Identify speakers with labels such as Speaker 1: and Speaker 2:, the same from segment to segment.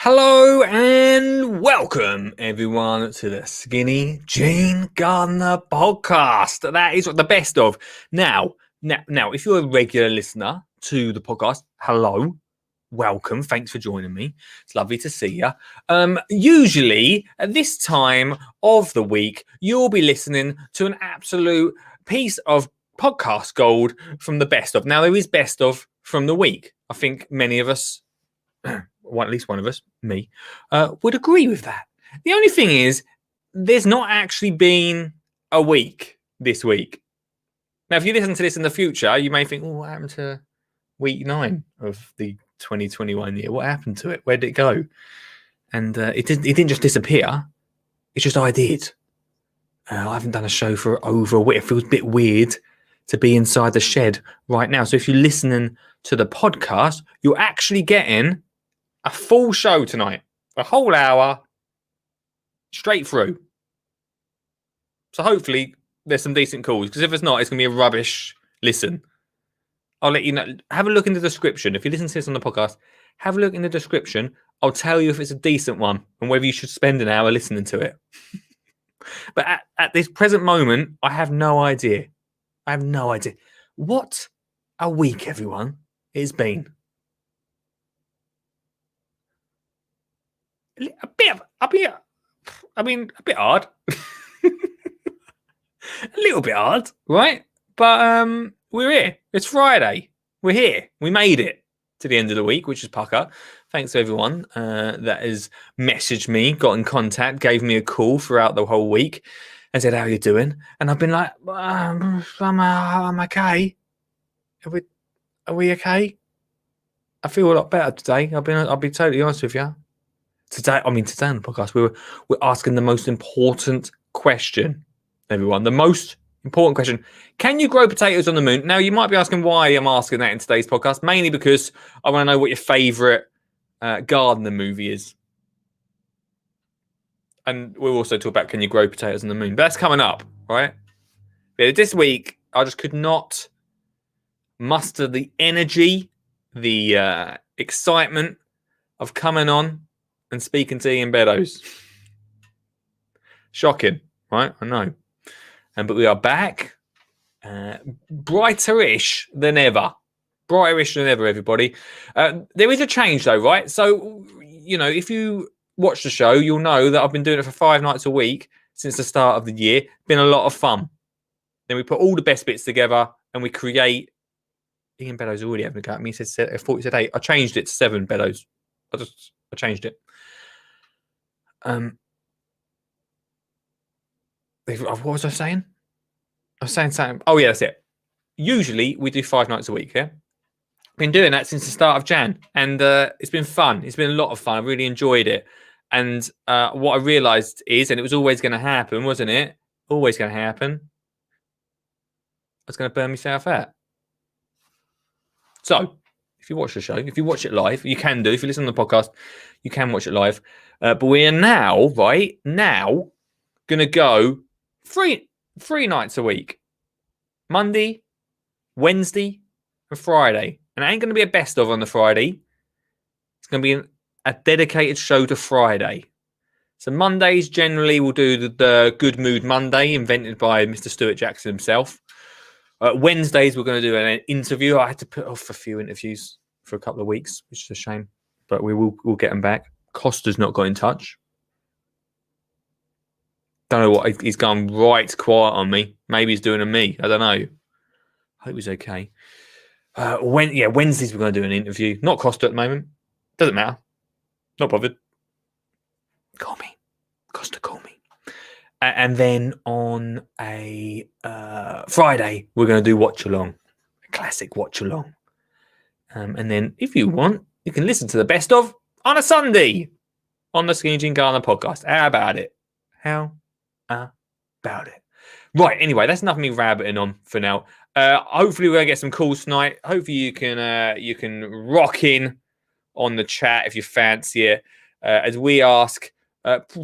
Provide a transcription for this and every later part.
Speaker 1: Hello and welcome everyone to the Skinny Jean Gardener podcast. That is what the best of. Now, if you're a regular listener to the podcast, hello, welcome. Thanks for joining me. It's lovely to see you. Usually at this time of the week, you'll be listening to an absolute piece of podcast gold from the best of. Now, there is best of from the week. I think many of us at least one of us, me, would agree with that. The only thing is, there's not actually been a week this week. Now, if you listen to this in the future, you may think, oh, what happened to week 9 of the 2021 year? What happened to it? Where did it go? And it didn't just disappear. It's just I did. I haven't done a show for over a week. It feels a bit weird to be inside the shed right now. So if you're listening to the podcast, you're actually getting a full show tonight, a whole hour, straight through. So hopefully there's some decent calls, because if it's not, it's going to be a rubbish listen. I'll let you know. Have a look in the description. If you listen to this on the podcast, have a look in the description. I'll tell you if it's a decent one and whether you should spend an hour listening to it. But at this present moment, I have no idea. I have no idea. What a week, everyone, it's been. A bit hard. A little bit hard, right? But we're here. It's Friday. We're here. We made it to the end of the week, which is pucker. Thanks to everyone that has messaged me, got in contact, gave me a call throughout the whole week and said, how are you doing? And I've been like, I'm okay. Are we okay? I feel a lot better today. I'll be totally honest with you. Today on the podcast, we're asking the most important question, everyone. The most important question. Can you grow potatoes on the moon? Now, you might be asking why I'm asking that in today's podcast. Mainly because I want to know what your favourite gardener movie is. And we'll also talk about can you grow potatoes on the moon. But that's coming up, right? But this week, I just could not muster the energy, the excitement of coming on and speaking to Ian Beddoes. Shocking, right? I know. But we are back, brighter-ish than ever. Brighter-ish than ever, everybody. There is a change, though, right? So, if you watch the show, you'll know that I've been doing it for 5 nights a week since the start of the year. Been a lot of fun. Then we put all the best bits together and we create. Ian Beddoes already having a go at me. He said, I thought he said 8. I changed it to 7, Beddoes. I changed it. What was I saying? I was saying something. Oh, yeah, that's it. Usually we do 5 nights a week, yeah? Been doing that since the start of Jan. And it's been fun. It's been a lot of fun. I really enjoyed it. And what I realised is, and it was always going to happen, wasn't it? Always going to happen. I was going to burn myself out. So, if you watch the show, if you watch it live, you can do. If you listen to the podcast, you can watch it live. But we are now, going to go three nights a week. Monday, Wednesday, and Friday. And it ain't going to be a best of on the Friday. It's going to be a dedicated show to Friday. So Mondays, generally, we'll do the Good Mood Monday, invented by Mr. Stuart Jackson himself. Wednesdays, we're going to do an interview. I had to put off a few interviews for a couple of weeks, which is a shame. But we'll get them back. Costa's not got in touch. Don't know what. He's gone right quiet on me. Maybe he's doing a me. I don't know. I hope he's okay. Wednesdays, we're going to do an interview. Not Costa at the moment. Doesn't matter. Not bothered. Call me. Costa, call me. And then on a Friday, we're going to do Watch Along. A classic Watch Along. And then, if you want, you can listen to the best of on a Sunday on the Skinny Jean Gardener podcast. How about it? How about it? Right, anyway, that's enough of me rabbiting on for now. Hopefully, we're going to get some calls tonight. Hopefully, you can rock in on the chat if you fancy it. As we ask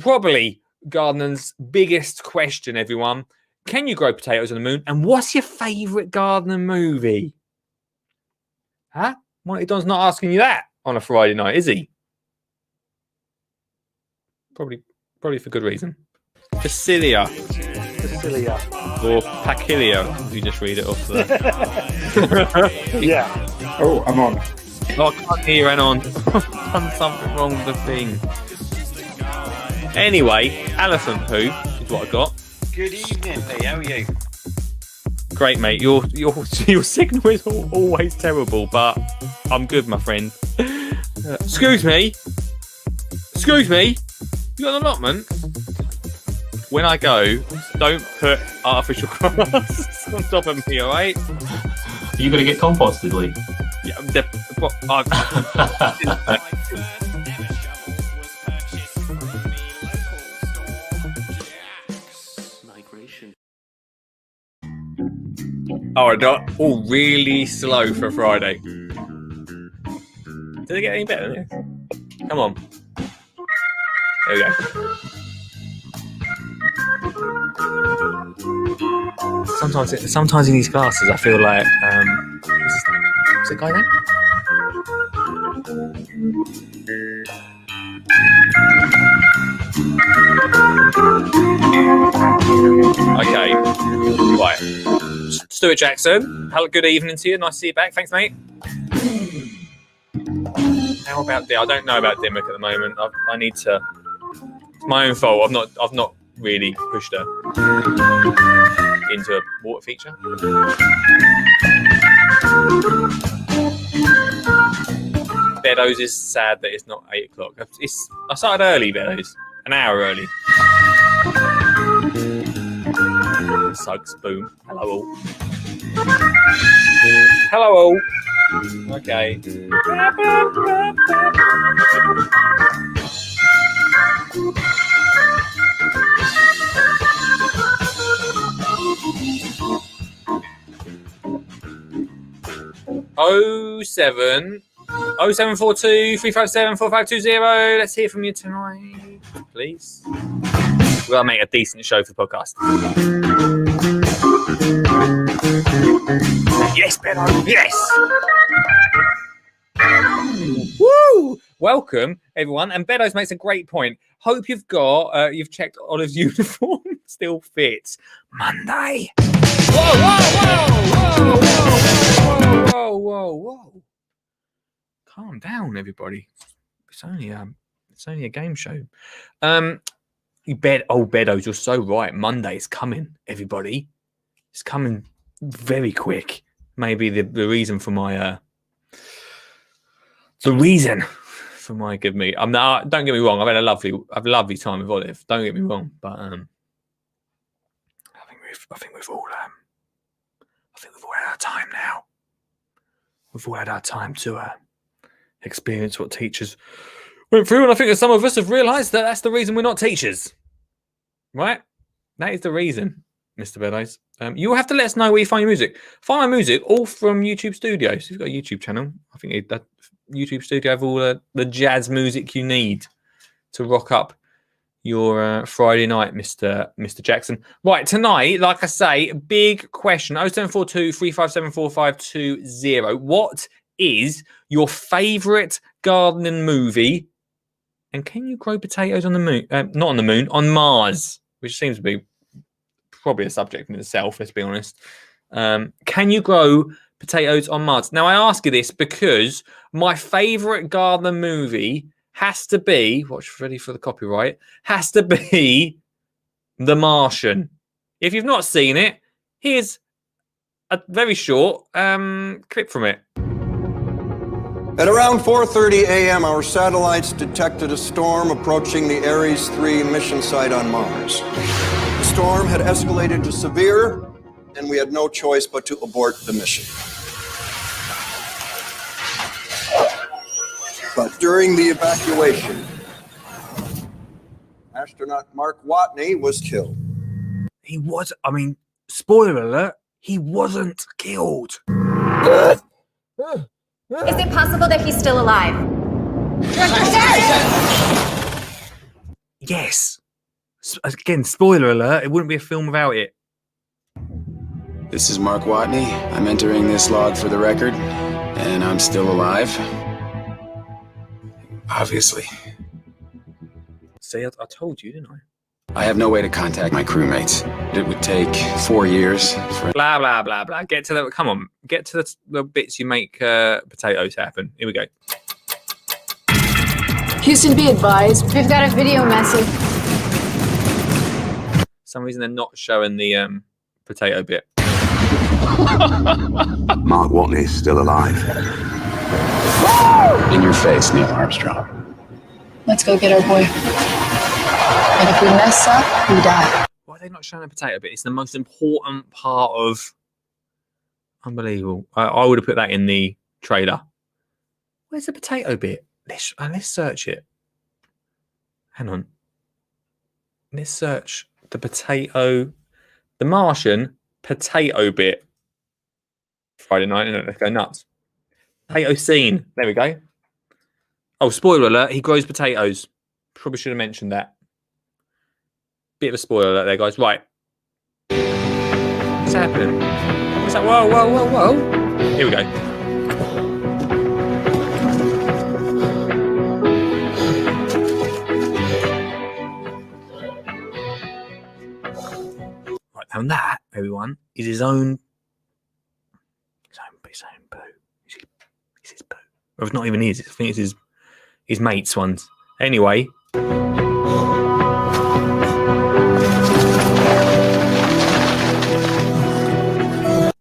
Speaker 1: probably gardeners' biggest question, everyone. Can you grow potatoes on the moon? And what's your favourite gardener movie? Huh? Monty Don's not asking you that on a Friday night, is he? Probably for good reason. Facilia. Or Pacilia, if you just read it off there.
Speaker 2: Yeah. Oh, I'm on.
Speaker 1: Oh, I can't hear you, Anon. I've done something wrong with the thing. Anyway, elephant poo is what I got.
Speaker 3: Good evening, Lee. How are you?
Speaker 1: Great, mate. Your signal is always terrible, but I'm good, my friend. Excuse me. You got an allotment? When I go, don't put artificial grass on top of me, alright?
Speaker 4: Are you going to get composted, Lee?
Speaker 1: Yeah, oh, I got all really slow for Friday. Did it get any better than this? Come on. There we go. Sometimes in these classes, I feel like what's the guy name? Okay, right. Stuart Jackson, hello, good evening to you. Nice to see you back. Thanks, mate. How about Dimmock? I don't know about Dimmock at the moment. I need to. It's my own fault. I've not really pushed her into a water feature. Beddoes is sad that it's not 8 o'clock. I started early, Beddoes. An hour early. Suggs, boom. Hello all. Hello all. Okay. Oh 0742 357 4520. Let's hear from you tonight, please. We've got to make a decent show for the podcast. Yes, Benno. Yes. Woo! Welcome, everyone. And Beddoes makes a great point. Hope you've checked Olive's uniform still fits. Monday. Whoa. Calm down, everybody. It's only a game show. Beddoes, you're so right. Monday is coming, everybody. It's coming very quick. Maybe the reason for my good meat. Don't get me wrong. I've had a lovely time with Olive. Don't get me wrong, but I think we've all had our time now. We've all had our time to experience what teachers went through, and I think that some of us have realised that that's the reason we're not teachers, right? That is the reason, Mr. Beddoes. You'll have to let us know where you find your music. Find my music all from YouTube Studios. If you've got a YouTube channel, I think that YouTube Studio have all the jazz music you need to rock up your Friday night, Mr. Jackson. Right, tonight, like I say, big question. 0742 357 4520. What is your favourite gardening movie? And can you grow potatoes on the moon? Not on the moon, on Mars, which seems to be probably a subject in itself, let's be honest. Can you grow potatoes on Mars? Now, I ask you this because my favourite gardener movie has to be, watch ready for the copyright, has to be The Martian. If you've not seen it, here's a very short clip from it.
Speaker 5: At around 4:30 a.m., our satellites detected a storm approaching the Ares 3 mission site on Mars. The storm had escalated to severe, and we had no choice but to abort the mission. But during the evacuation, astronaut Mark Watney was killed.
Speaker 1: Spoiler alert, he wasn't killed.
Speaker 6: Is it possible that he's still alive?
Speaker 1: Yes. Again, spoiler alert, it wouldn't be a film without it.
Speaker 7: This is Mark Watney. I'm entering this log for the record, and I'm still alive. Obviously.
Speaker 1: See, I told you, didn't I?
Speaker 7: I have no way to contact my crewmates. It would take 4 years for...
Speaker 1: Blah, blah, blah, blah. Get to the... Come on. Get to the bits you make potatoes happen. Here we go.
Speaker 8: Houston, be advised.
Speaker 6: We've got a video message.
Speaker 1: For some reason, they're not showing the potato bit.
Speaker 9: Mark Watney's still alive.
Speaker 7: In your face, Neil Armstrong.
Speaker 8: Let's go get our boy. And if we mess up, we die.
Speaker 1: Why are they not showing the potato bit? It's the most important part of... Unbelievable. I would have put that in the trailer. Where's the potato bit? Let's search it. Hang on. Let's search the potato... The Martian potato bit. Friday night, isn't it? Let's go nuts. Potato scene. There we go. Oh, spoiler alert. He grows potatoes. Probably should have mentioned that. Bit of a spoiler alert there, guys. Right. What's happening? What's that? Whoa, whoa, whoa, whoa. Here we go. Right, now that, everyone, is his own poo. It's his poo. Or it's not even his. I think it's his mate's ones. Anyway.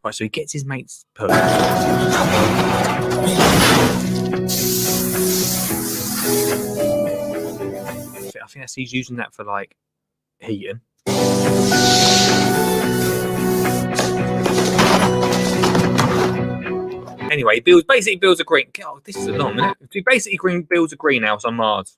Speaker 1: Right, so he gets his mate's poo. I think he's using that for like heating. Anyway, he basically builds a green. Oh, this is long, isn't it? He basically builds a greenhouse on Mars.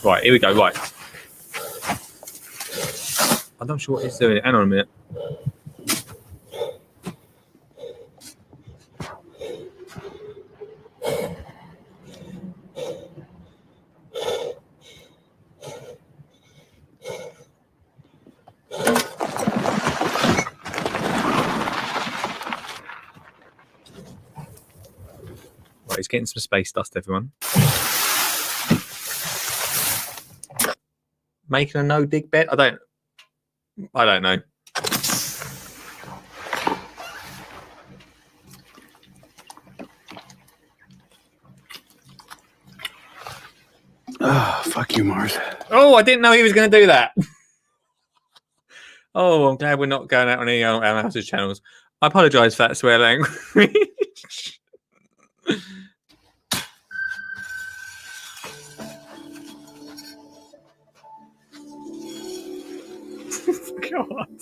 Speaker 1: Right, here we go. Right, I'm not sure what he's doing. Hang on a minute. Right, he's getting some space dust, everyone. Making a no dig bet? I don't know.
Speaker 7: Oh, fuck you, Mars.
Speaker 1: Oh, I didn't know he was going to do that. Oh, I'm glad we're not going out on any of our house's channels. I apologise for that swear language. God.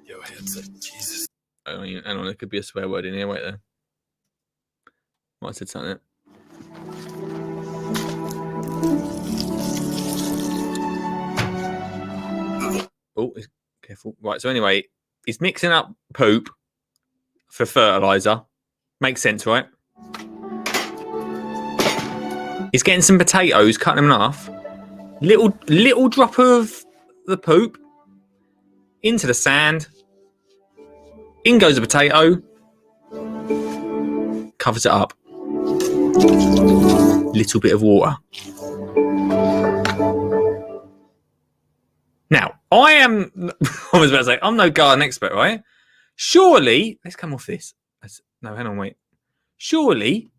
Speaker 7: Yo, headset. Jesus.
Speaker 1: I mean, hang on, there could be a swear word in here. Wait there. Might have said something. Oh, careful. Right, so anyway, he's mixing up poop for fertilizer. Makes sense, right? He's getting some potatoes, cutting them in half. Little drop of the poop into the sand. In goes the potato. Covers it up. Little bit of water. Now, I was about to say, I'm no garden expert, right? Surely, let's come off this. No, hang on, wait. Surely,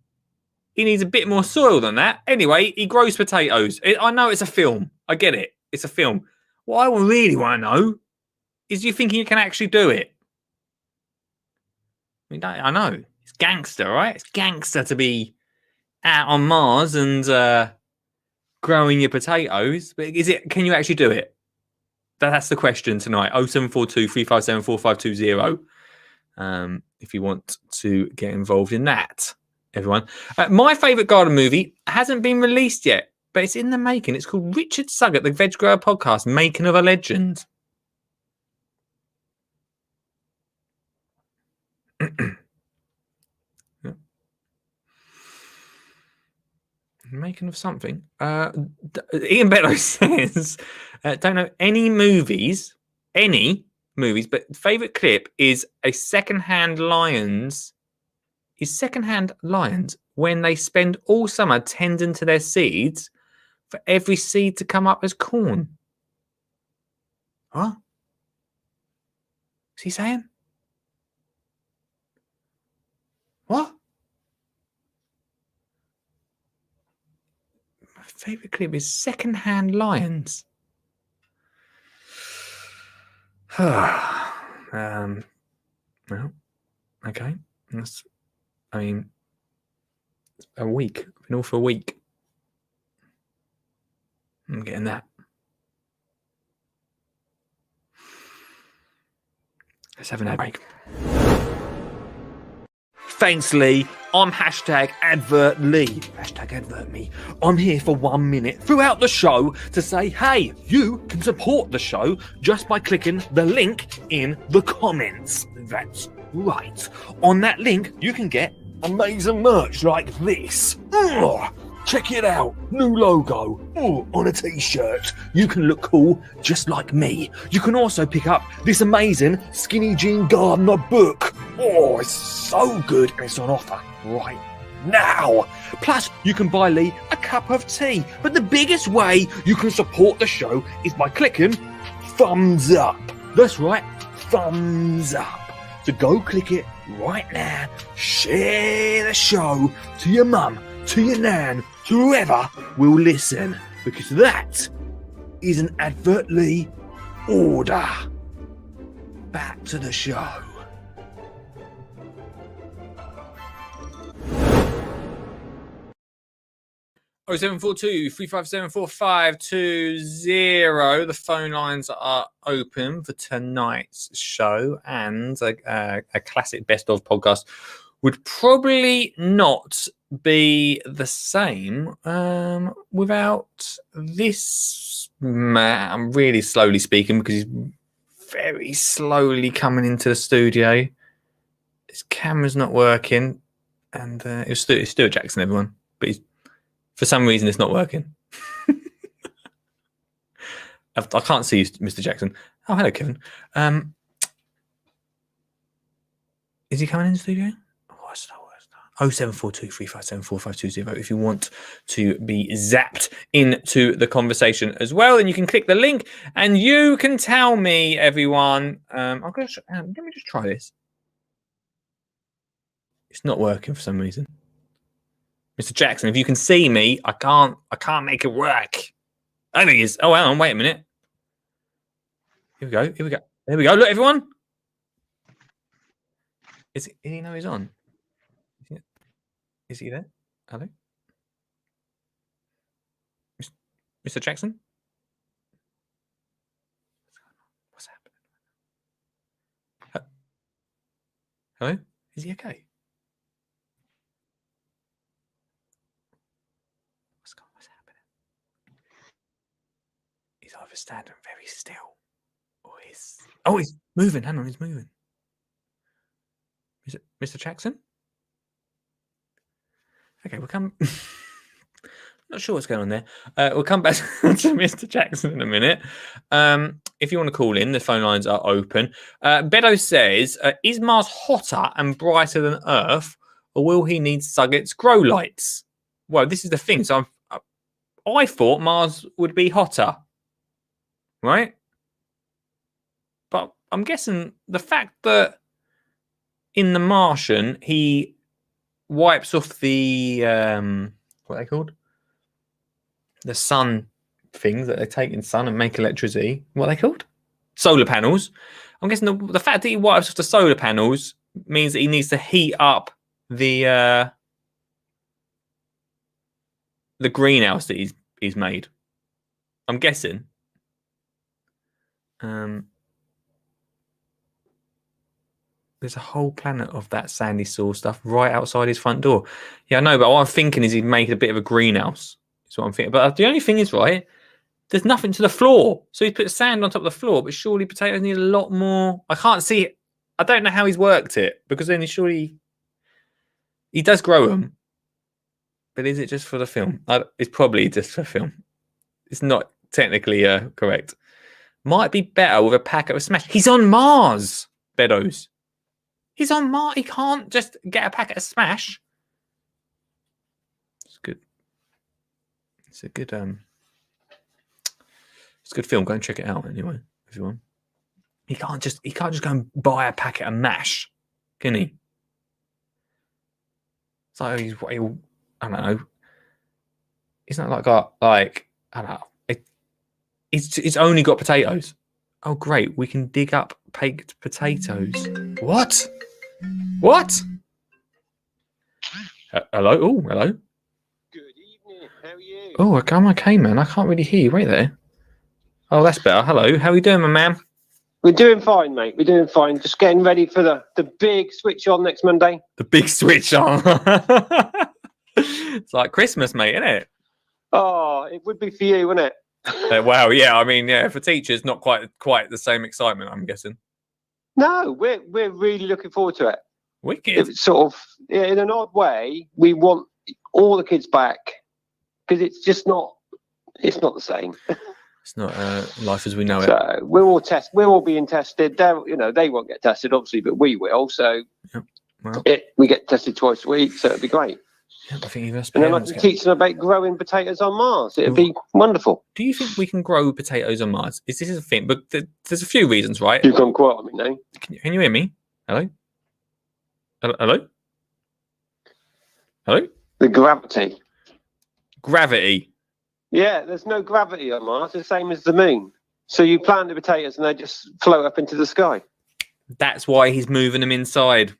Speaker 1: he needs a bit more soil than that. Anyway, he grows potatoes. I know it's a film. I get it. It's a film. What I really want to know is, do you think you can actually do it? I mean, I know. It's gangster, right? It's gangster to be out on Mars and growing your potatoes. But can you actually do it? That's the question tonight. 0742 357 4520. If you want to get involved in that, everyone. My favourite garden movie hasn't been released yet, but it's in the making. It's called Richard Suggett, the Veg Grower Podcast, Making of a Legend. Making of something. Ian Bellow says, don't know any movies, but favorite clip is a secondhand lions. Is secondhand lions when they spend all summer tending to their seeds for every seed to come up as corn. Huh? Is he saying? What? My favourite clip is secondhand lions. Well, okay. That's, I mean, a week. I've been all for a week. I'm getting that. Let's have an ad break. Thanks, Lee. I'm hashtag advert Lee. Hashtag advert me. I'm here for 1 minute throughout the show to say, hey, you can support the show just by clicking the link in the comments. That's right. On that link, you can get amazing merch like this. Check it out. New logo on a t-shirt. You can look cool just like me. You can also pick up this amazing Skinny Jean Gardener book. Oh, it's so good and it's on offer right now. Plus, you can buy Lee a cup of tea. But the biggest way you can support the show is by clicking thumbs up. That's right, thumbs up. So go click it right now. Share the show to your mum, to your nan, to whoever will listen, because that is an advertly order. Back to the show. Oh, 742 357 4520. The phone lines are open for tonight's show, and a classic best of podcast would probably not be the same without this man. I'm really slowly speaking because he's very slowly coming into the studio. His camera's not working, and it's Stuart Jackson, everyone, but for some reason it's not working. I can't see you, Mr. Jackson. Oh, hello, Kevin. Is he coming in the studio? 0742 357 4520 if you want to be zapped into the conversation as well. And you can click the link and you can tell me, everyone. Let me just try this. It's not working for some reason. Mr. Jackson, if you can see me, I can't make it work. Oh, there he is. Oh, hang on, wait a minute. Here we go. There we go. Look, everyone. Is he know he's on? Is he there? Hello? Mr. Jackson? What's happening? Hello? Is he okay? What's happening? He's either standing very still or he's... Oh, he's moving. Hang on, he's moving. Is it Mr. Jackson? Okay, we'll come. Not sure what's going on there. We'll come back to Mr. Jackson in a minute. If you want to call in, the phone lines are open. Bedo says, is Mars hotter and brighter than Earth, or will he need Sugget's grow lights? Well, this is the thing. So I thought Mars would be hotter, right? But I'm guessing the fact that in The Martian, he wipes off the what are they called? The sun things that they take in sun and make electricity. What are they called? Solar panels. I'm guessing the fact that he wipes off the solar panels means that he needs to heat up the greenhouse that he's made. I'm guessing. There's a whole planet of that sandy soil stuff right outside his front door. Yeah, I know, but what I'm thinking is he'd make a bit of a greenhouse. That's what I'm thinking. But the only thing is, right, there's nothing to the floor. So he's put sand on top of the floor, but surely potatoes need a lot more. I can't see it. I don't know how he's worked it, because then he does grow them. But is it just for the film? It's probably just for film. It's not technically correct. Might be better with a packet of Smash. He's on Mars, Beddoes. He's on Mars. He can't just get a packet of Smash. It's good. It's a good it's a good film. Go and check it out anyway, if you want. He can't just go and buy a packet of mash, can he? So I don't know. He's not like got like I don't know. It's only got potatoes. Oh great, we can dig up baked potatoes. What? What? Hello? Oh, hello.
Speaker 3: Good evening. How are you?
Speaker 1: Oh, I'm okay, man. I can't really hear you. Wait there. Oh, that's better. Hello. How are you doing, my man?
Speaker 3: We're doing fine, mate. We're doing fine. Just getting ready for the big switch on next Monday.
Speaker 1: The big switch on. It's like Christmas, mate, isn't it?
Speaker 3: Oh, it would be for you, wouldn't it?
Speaker 1: Wow. Yeah. I mean, yeah. For teachers, not quite the same excitement, I'm guessing.
Speaker 3: No, we're really looking forward to it.
Speaker 1: Wicked.
Speaker 3: It's sort of, in an odd way, we want all the kids back because it's just not. It's not the same.
Speaker 1: It's not life as we know it.
Speaker 3: So we're all being tested. They won't get tested, obviously, but we will. So
Speaker 1: Yep. Well,
Speaker 3: we get tested twice a week, so it'd be great.
Speaker 1: I think even
Speaker 3: And then I can teach them about growing potatoes on Mars. It'd be wonderful.
Speaker 1: Do you think we can grow potatoes on Mars? Is this a thing? But there's a few reasons, right?
Speaker 3: You've gone quiet on me now.
Speaker 1: Can you hear me? Hello? Hello? Hello?
Speaker 3: The gravity.
Speaker 1: Gravity.
Speaker 3: Yeah, there's no gravity on Mars. It's the same as the moon. So you plant the potatoes and they just float up into the sky.
Speaker 1: That's why he's moving them inside.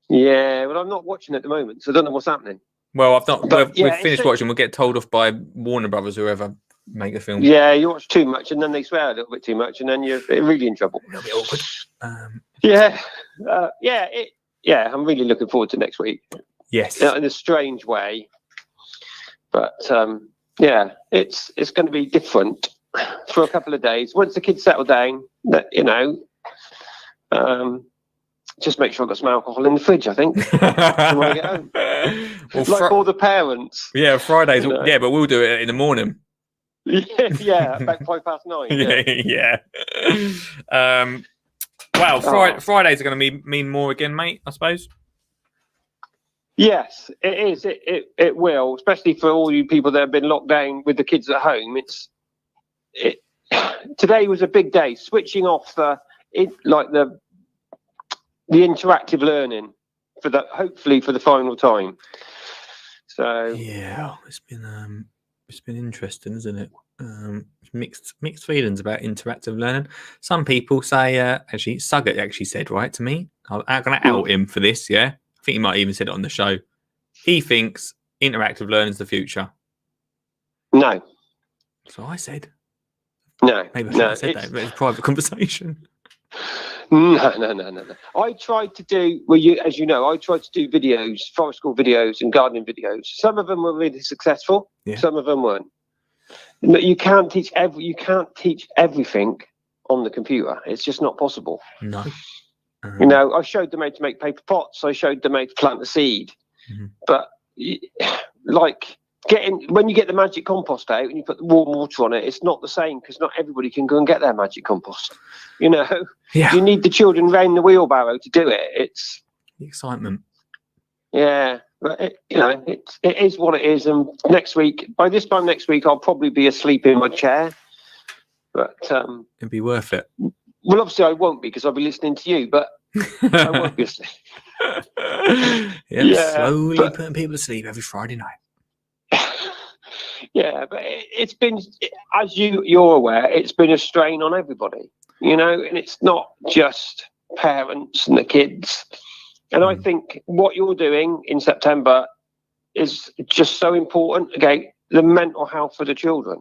Speaker 3: Yeah, well, I'm not watching at the moment, so I don't know what's happening.
Speaker 1: Well, I've not.
Speaker 3: But,
Speaker 1: We've finished watching. We'll get told off by Warner Brothers, whoever make the film.
Speaker 3: Yeah, you watch too much, and then they swear a little bit too much, and then you're really in trouble.
Speaker 1: A little bit awkward.
Speaker 3: I'm really looking forward to next week.
Speaker 1: Yes.
Speaker 3: In a strange way, but it's going to be different for a couple of days. Once the kids settle down, just make sure I've got some alcohol in the fridge, I think, when I get home. Well, all the parents.
Speaker 1: Yeah, Fridays. Yeah, but we'll do it in the morning.
Speaker 3: Yeah, about 9:05.
Speaker 1: Yeah. Fridays are going to mean more again, mate, I suppose.
Speaker 3: Yes, it is. It will, especially for all you people that have been locked down with the kids at home. Today was a big day, switching off the interactive learning hopefully for the final time. So
Speaker 1: yeah, it's been interesting, isn't it? Mixed feelings about interactive learning. Some people say actually Suggett actually said right to me. I'm going to out him for this. Yeah, I think he might even said it on the show. He thinks interactive learning is the future.
Speaker 3: No.
Speaker 1: So I said.
Speaker 3: No.
Speaker 1: Maybe I shouldn't have said that, but it's a private conversation.
Speaker 3: No. I tried to do, as you know, I tried to do videos, forest school videos and gardening videos. Some of them were really successful. Yeah. Some of them weren't. You can't teach everything on the computer. It's just not possible.
Speaker 1: No.
Speaker 3: I showed them how to make paper pots. I showed them how to plant the seed. Mm-hmm. But when you get the magic compost out and you put the warm water on it, it's not the same because not everybody can go and get their magic compost. Yeah. You need the children round the wheelbarrow to do it. It's
Speaker 1: the excitement.
Speaker 3: Yeah, but it is what it is. And by this time next week, I'll probably be asleep in my chair. But
Speaker 1: it'd be worth it.
Speaker 3: Well, obviously I won't be because I'll be listening to you. But I won't be asleep.
Speaker 1: Slowly putting people to sleep every Friday night.
Speaker 3: Yeah, but it's been, as you're aware, it's been a strain on everybody, and it's not just parents and the kids. And I think what you're doing in September is just so important. Okay, the mental health for the children.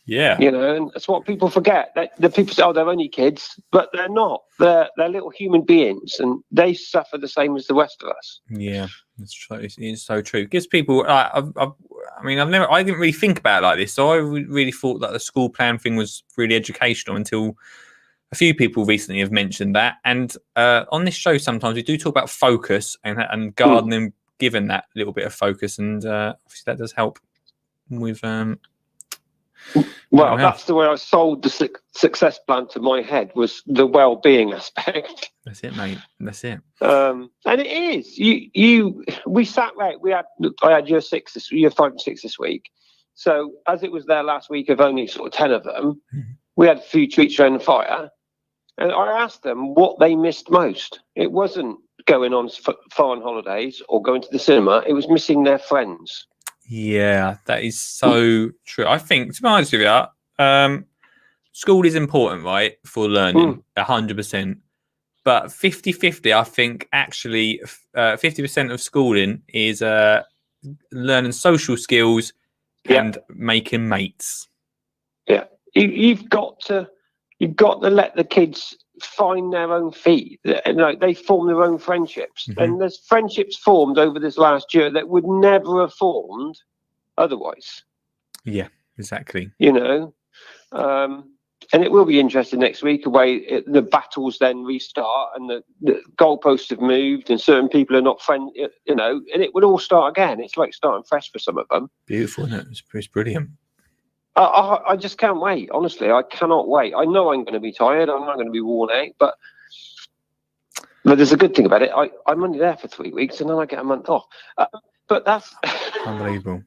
Speaker 1: Yeah.
Speaker 3: And that's what people forget. That the people say, they're only kids, but they're not. They're little human beings, and they suffer the same as the rest of us.
Speaker 1: Yeah, that's true. It's so true. It gives people. I didn't really think about it like this. So I really thought that the school plan thing was really educational until a few people recently have mentioned that. And on this show, sometimes we do talk about focus and gardening given that little bit of focus, and obviously that does help with.
Speaker 3: Well, that's the way I sold the success plan to my head, was the well-being aspect.
Speaker 1: That's it, mate. That's it.
Speaker 3: And it is. We sat right. I had year 5 and 6 this week. So as it was their last week of only sort of 10 of them, we had a few treats around the fire, and I asked them what they missed most. It wasn't going on foreign holidays or going to the cinema. It was missing their friends.
Speaker 1: Yeah, that is so true. I think, to be honest with you, school is important, right, for learning, 100%. But 50-50, I think, actually, 50% of schooling is learning social skills and making mates.
Speaker 3: Yeah, you've got to let the kids find their own feet. They form their own friendships, and there's friendships formed over this last year that would never have formed otherwise.
Speaker 1: Yeah, exactly.
Speaker 3: And it will be interesting next week. The battles then restart, and the goalposts have moved, and certain people are not friends. And it would all start again. It's like starting fresh for some of them.
Speaker 1: Beautiful, isn't it? It's brilliant.
Speaker 3: I just can't wait. Honestly, I cannot wait. I know I'm going to be tired. I'm not going to be worn out, but there's a good thing about it. I'm only there for 3 weeks, and then I get a month off. But that's
Speaker 1: unbelievable.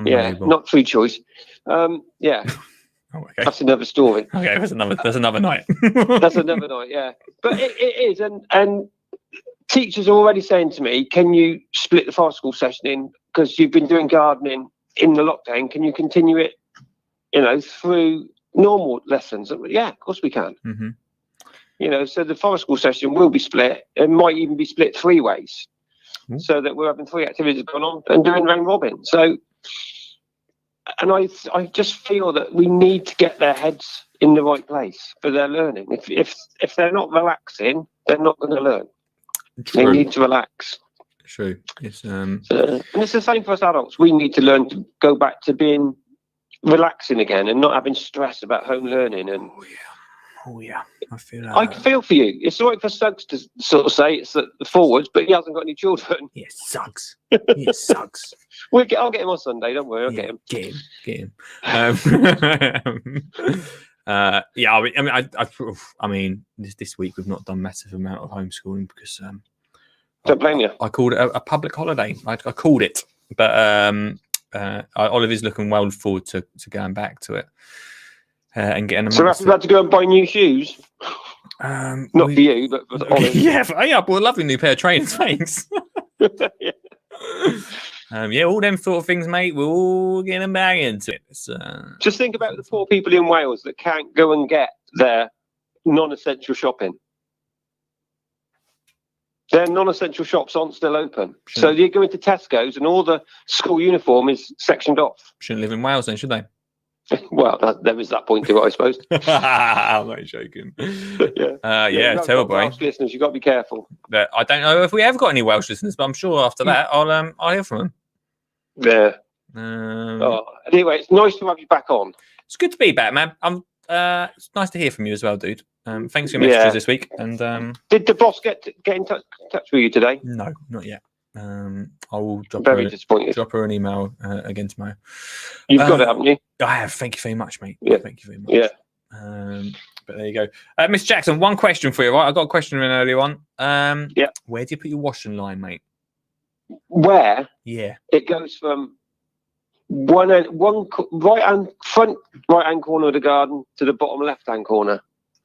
Speaker 3: Yeah, not free choice. Yeah.
Speaker 1: Oh, okay.
Speaker 3: That's another story.
Speaker 1: Okay, there's another night.
Speaker 3: That's another night, yeah. But it is, and teachers are already saying to me, "Can you split the fire school session in, because you've been doing gardening in the lockdown? Can you continue it, through normal lessons?" Yeah, of course we can. So the forest school session will be split. It might even be split 3 ways, so that we're having 3 activities going on and doing round robin. So, and I just feel that we need to get their heads in the right place for their learning. If they're not relaxing, they're not going to learn.
Speaker 1: True.
Speaker 3: They need to relax.
Speaker 1: True. It's
Speaker 3: and it's the same for us adults. We need to learn to go back to being relaxing again and not having stress about home learning. And
Speaker 1: oh yeah, I feel that.
Speaker 3: I can feel for you. It's all right for Suggs to sort of say it's the forwards, but he hasn't got any children.
Speaker 1: Yeah, Suggs. Yeah, Suggs.
Speaker 3: I'll get him on Sunday. Don't worry, I'll get him.
Speaker 1: Get him. I mean, this week we've not done massive amount of homeschooling because
Speaker 3: don't blame you.
Speaker 1: I called it a public holiday. I called it, but Oliver's looking well forward to going back to it and getting them.
Speaker 3: So we've had to go and buy new shoes. Not for you, but for Oliver.
Speaker 1: I bought a lovely new pair of trainers. Thanks. All them sort of things, mate. We're all getting back into it.
Speaker 3: Just think about the poor people in Wales that can't go and get their non-essential shopping. Their non-essential shops aren't still open.
Speaker 1: Sure. So
Speaker 3: you go into Tesco's and all the school uniform is sectioned off.
Speaker 1: Shouldn't live in Wales then, should they?
Speaker 3: Well, there is that point to it, I suppose.
Speaker 1: I'm not joking. Terrible.
Speaker 3: Welsh listeners, you've got to be careful.
Speaker 1: I don't know if we have got any Welsh listeners, but I'm sure after that I'll hear from them.
Speaker 3: Yeah. Anyway, it's nice to have you back on.
Speaker 1: It's good to be back, man. It's nice to hear from you as well, dude. Thanks for your messages this week. And
Speaker 3: did the boss get in touch with you today?
Speaker 1: No, not yet. I will drop her an email again tomorrow.
Speaker 3: You've got it, haven't you?
Speaker 1: I have. Thank you very much, mate.
Speaker 3: Yeah.
Speaker 1: Thank you very much.
Speaker 3: Yeah.
Speaker 1: But there you go. Mr. Jackson, one question for you, right? I got a question in earlier on. Where do you put your washing line, mate?
Speaker 3: Where?
Speaker 1: Yeah.
Speaker 3: It goes from one front right hand corner of the garden to the bottom left hand corner.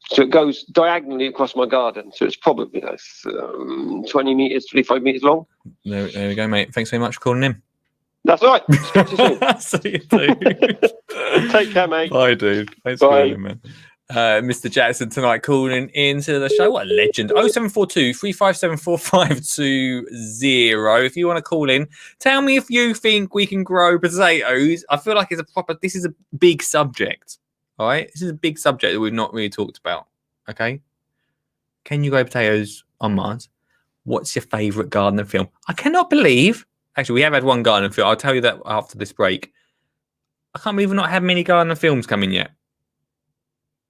Speaker 3: So it goes diagonally across my garden. So it's probably 20 meters, 25 meters long.
Speaker 1: There we go, mate. Thanks very much for calling in.
Speaker 3: That's all right. Speak to you soon.
Speaker 1: See you, dude.
Speaker 3: Take care, mate.
Speaker 1: Bye, dude. Thanks for calling in, man. Mr. Jackson tonight calling into the show. What a legend. 0742 357 4574 if you want to call in, tell me if you think we can grow potatoes. I feel like this is a big subject. All right, this is a big subject that we've not really talked about. Okay, can you grow potatoes on Mars? What's your favourite gardening film? I cannot believe. Actually, we have had one gardening film. I'll tell you that after this break. I can't believe we've not had many gardening films coming yet.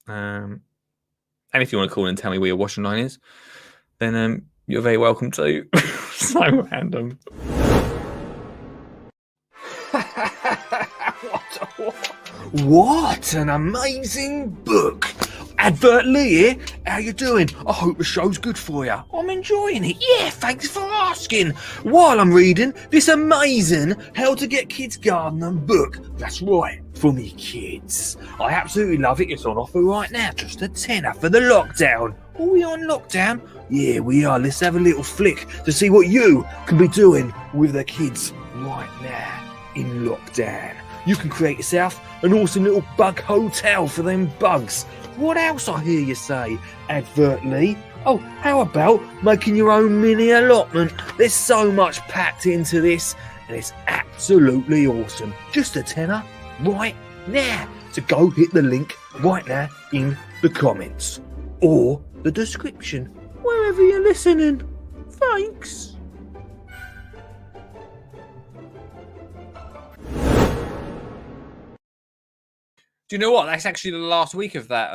Speaker 1: And if you want to call and tell me where your washing line is, then You're very welcome too. So random. What an amazing book. Advert Lee here. How you doing? I hope the show's good for you. I'm enjoying it. Yeah, thanks for asking. While I'm reading this amazing How to Get Kids Gardening book. That's right, for me kids. I absolutely love it. It's on offer right now. Just a tenner for the lockdown. Are we on lockdown? Yeah, we are. Let's have a little flick to see what you can be doing with the kids right now in lockdown. You can create yourself an awesome little bug hotel for them bugs. What else I hear you say, advertly? Oh, how about making your own mini allotment? There's so much packed into this, and it's absolutely awesome. Just a tenner right now. So go hit the link right now in the comments or the description, wherever you're listening. Thanks. Do you know what? That's actually the last week of that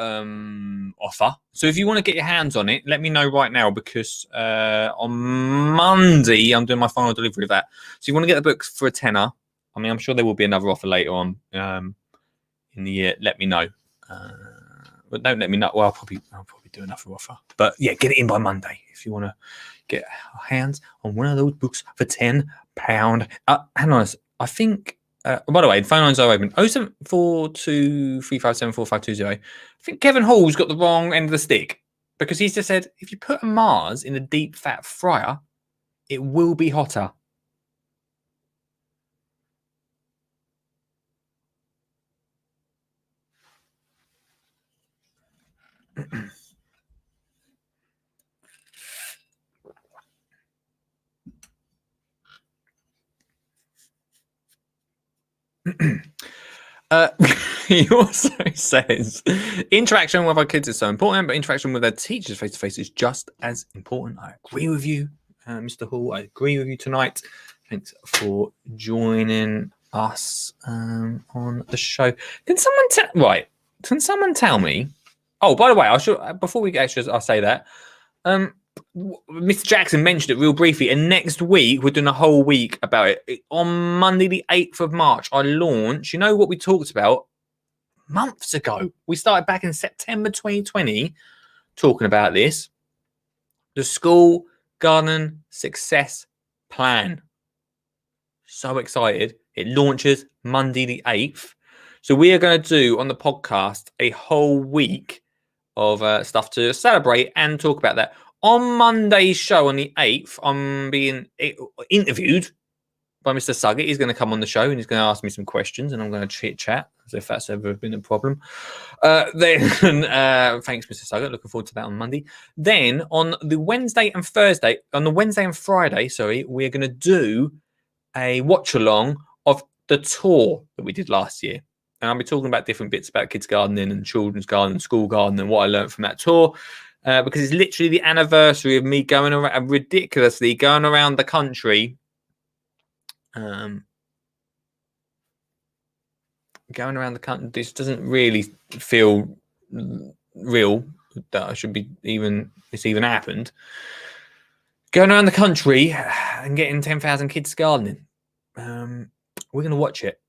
Speaker 1: offer. So if you want to get your hands on it, let me know right now, because on Monday I'm doing my final delivery of that. So you want to get the books for a tenner. I mean, I'm sure there will be another offer later on in the year. Let me know. But don't let me know. Well, I'll probably do another offer. But yeah, get it in by Monday if you want to get hands on one of those books for £10. Hang on, I think. By the way, the phone lines are open. 0742 357 4520. I think Kevin Hall's got the wrong end of the stick, because he's just said if you put a Mars in a deep fat fryer, it will be hotter. He also says interaction with our kids is so important, but interaction with their teachers face to face is just as important. I agree with you, Mr. Hall. I agree with you tonight. Thanks for joining us on the show. Can someone tell me? Oh, by the way, I should, before we get I'll say that. Mr. Jackson mentioned it real briefly, and next week we're doing a whole week about it. On Monday, the 8th of March, I launch. You know what we talked about months ago? We started back in September 2020 talking about this. The School Garden Success Plan. So excited. It launches Monday, the 8th. So we are going to do on the podcast a whole week of stuff to celebrate and talk about that. On Monday's show on the 8th, I'm being interviewed by Mr. Suggett. He's going to come on the show and he's going to ask me some questions, and I'm going to chit-chat, as if that's ever been a problem. Thanks, Mr. Suggett. Looking forward to that on Monday. Then on the Wednesday and Friday, we're going to do a watch-along of the tour that we did last year. And I'll be talking about different bits about kids gardening and children's gardening, school gardening, and what I learned from that tour. Because it's literally the anniversary of me going around the country. Going around the country. This doesn't really feel real that I should be it's even happened. Going around the country and getting 10,000 kids gardening. We're going to watch it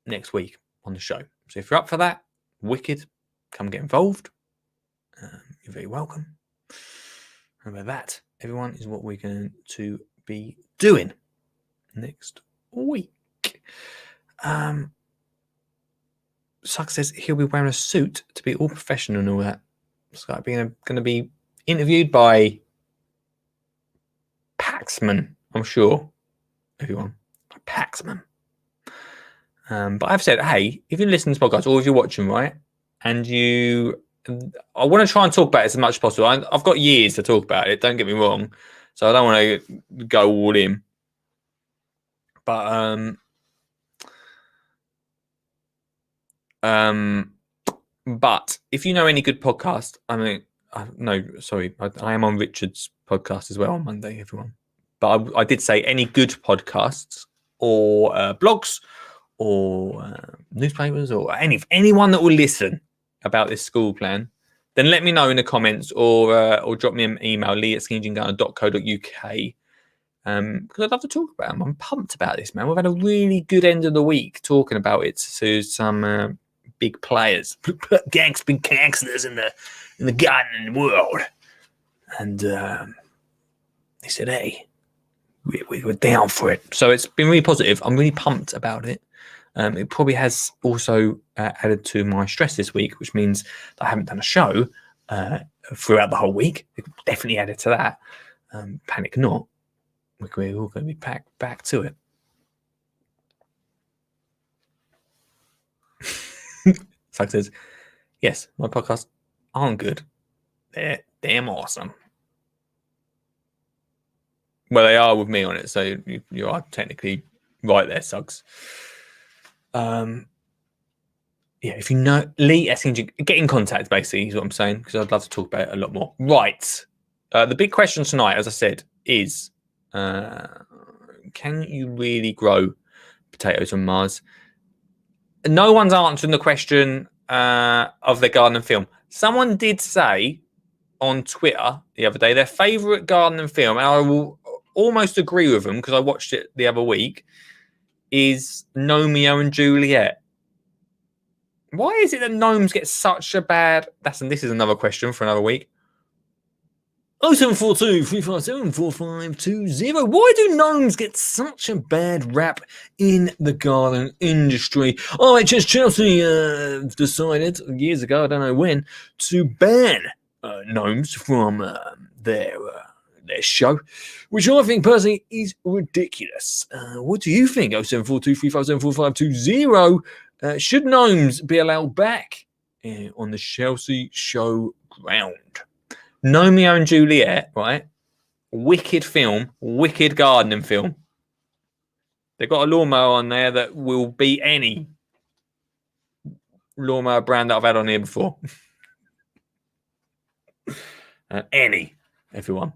Speaker 1: next week on the show. So if you're up for that, wicked, come get involved. You're very welcome. Remember that, everyone, is what we're going to be doing next week. Suck says he'll be wearing a suit to be all professional and all that. It's like going to be interviewed by Paxman, I'm sure. Everyone, Paxman. But I've said, hey, if you listen to this podcast or if you're watching, right, and I want to try and talk about it as much as possible. I've got years to talk about it, don't get me wrong. So I don't want to go all in. But if you know any good podcast, I am on Richard's podcast as well on Monday, everyone. But I did say any good podcasts or blogs or newspapers or anyone that will listen about this school plan, then let me know in the comments or drop me an email, lee@skinnyjeangardener.co.uk. Because I'd love to talk about them. I'm pumped about this, man. We've had a really good end of the week talking about it to some big players, big gangsters in the gardening world. And they said, hey, we were down for it. So it's been really positive. I'm really pumped about it. It probably has also added to my stress this week, which means that I haven't done a show throughout the whole week. It definitely added to that. Panic not. We're all going to be back to it. Sug says, yes, my podcasts aren't good. They're damn awesome. Well, they are with me on it, so you are technically right there, Suggs. Yeah, if you know Lee SNG, get in contact, basically, is what I'm saying, because I'd love to talk about it a lot more. Right. The big question tonight, as I said, is can you really grow potatoes on Mars? No one's answering the question of the garden film. Someone did say on Twitter the other day their favourite gardening film, and I will almost agree with them because I watched it the other week, is Romeo and Juliet. Why is it that gnomes get such a bad... This is another question for another week. 0742 357 4520. Why do gnomes get such a bad rap in the garden industry? IHS Chelsea decided years ago, I don't know when, to ban gnomes from their show, which I think personally is ridiculous. What do you think? 0742 357 4520. Should gnomes be allowed back on the Chelsea show ground? Romeo and Juliet, right? Wicked film, wicked gardening film. They've got a lawnmower on there that will beat any lawnmower brand that I've had on here before. Any lawnmower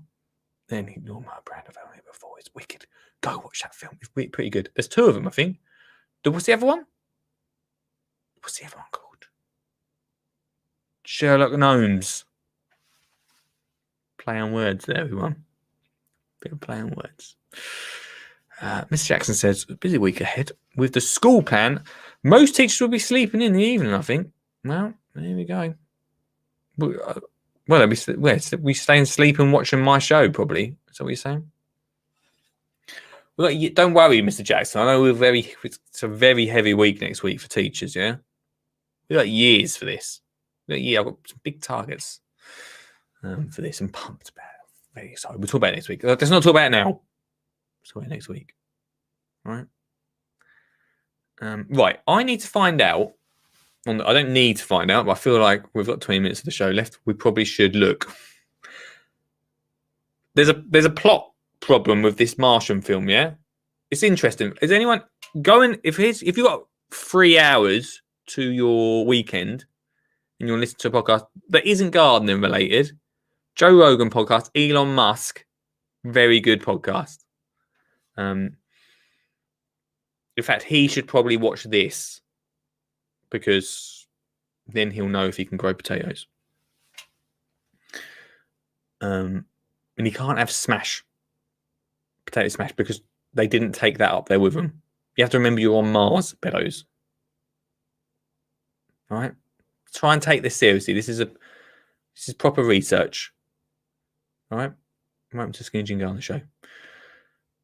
Speaker 1: brand I've had on here before. It's wicked. Go watch that film. It's pretty good. There's two of them, I think. What's the other one? What's the other one called? Sherlock Gnomes. Play on words there, everyone. Bit of play on words. Mr. Jackson says, busy week ahead. With the school plan, most teachers will be sleeping in the evening, I think. Well, there we go. Well, we stay and sleep and watching my show, probably. Is that what you're saying? Well, don't worry, Mr. Jackson. I know it's a very heavy week next week for teachers, yeah? We've got years for this. I've got some big targets. For this, and pumped about it. Very excited. We'll talk about it next week. Let's not talk about it now. Let's talk about it next week. All right. Right. I need to find out. I don't need to find out, but I feel like we've got 20 minutes of the show left. We probably should look. There's a plot problem with this Martian film. Yeah, it's interesting. Is anyone going? If you've got 3 hours to your weekend and you're listening to a podcast that isn't gardening related. Joe Rogan podcast, Elon Musk, very good podcast. In fact, he should probably watch this because then he'll know if he can grow potatoes. And he can't have potato smash, because they didn't take that up there with them. You have to remember you're on Mars, Beddoes. All right? Try and take this seriously. This is proper research. All right? Welcome to Skinny Jean Gardener Show.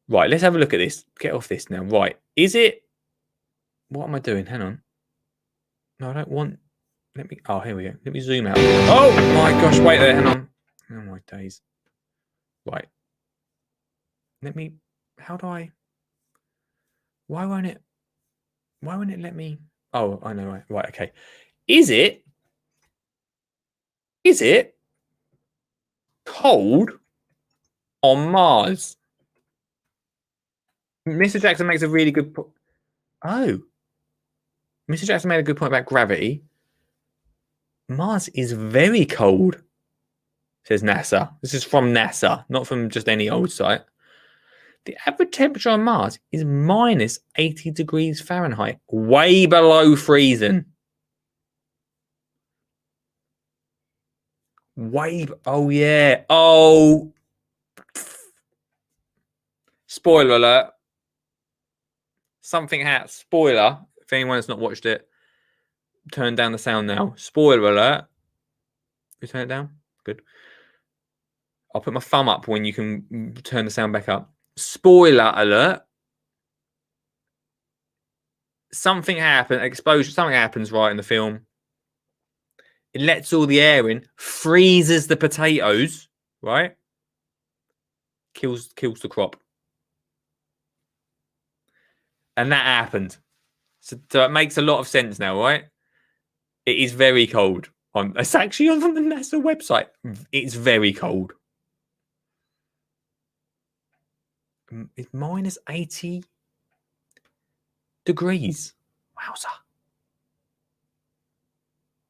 Speaker 1: Right, let's have a look at this. Get off this now. Right. Is it... What am I doing? Hang on. No, I don't want... Let me... Oh, here we go. Let me zoom out. Oh, my gosh. Wait there. Hang on. Oh, my days. Right. Let me... How do I... Why won't it let me... Oh, I know. Right, okay. Is it cold on Mars? Mr. Jackson makes a really good point. Oh. Mr. Jackson made a good point about gravity. Mars is very cold, says NASA. This is from NASA, not from just any old site. The average temperature on Mars is minus 80 degrees Fahrenheit, way below freezing. Wave. Oh yeah. Oh. Spoiler alert. Something had spoiler. If anyone has not watched it, turn down the sound now. Spoiler alert. You turn it down? Good. I'll put my thumb up when you can turn the sound back up. Spoiler alert. Something happened, explosion, something happens right in the film. It lets all the air in, freezes the potatoes, right? Kills the crop. And that happened. So it makes a lot of sense now, right? It is very cold. It's actually on the NASA website. It's very cold. It's minus 80 degrees. Wowza.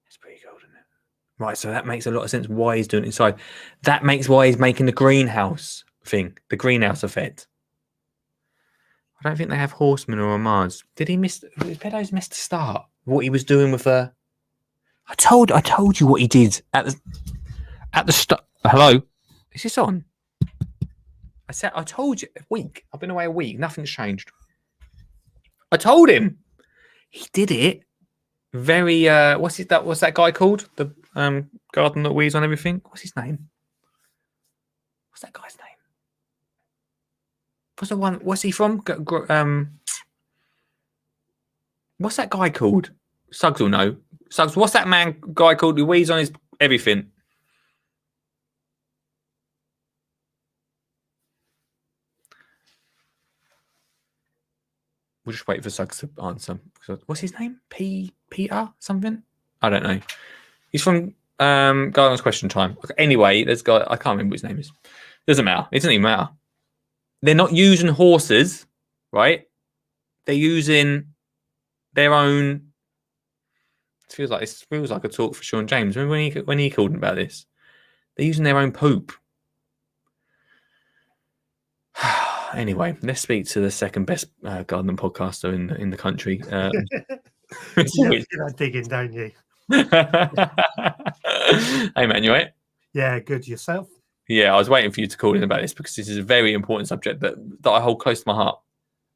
Speaker 1: It's pretty cold, isn't it? Right, so that makes a lot of sense why he's doing it inside. That makes why he's making the greenhouse thing, the greenhouse effect. I don't think they have horsemen or a Mars. Did he miss? Beddoes missed the start. What he was doing with the. I told you what he did at the start. Hello, is this on? I told you a week. I've been away a week. Nothing's changed. I told him. He did it. Very. What's that guy called? The garden that weaves on everything. What's his name? What's that guy's name? What's the one? What's he from? What's that guy called? Suggs will know. Suggs, what's that guy called who weaves on his everything? We'll just wait for Suggs to answer. What's his name? Peter something? I don't know. He's from Garden's Question Time. Anyway, there's guy. I can't remember what his name is. Doesn't matter. It doesn't even matter. They're not using horses, right? They're using their own. It feels like a talk for Sean James. Remember when he called him about this? They're using their own poop. Anyway, let's speak to the second best gardening podcaster in the country.
Speaker 10: You do that digging, don't you?
Speaker 1: Hey man, you right?
Speaker 10: Yeah, good. Yourself?
Speaker 1: Yeah, I was waiting for you to call in about this because this is a very important subject that I hold close to my heart.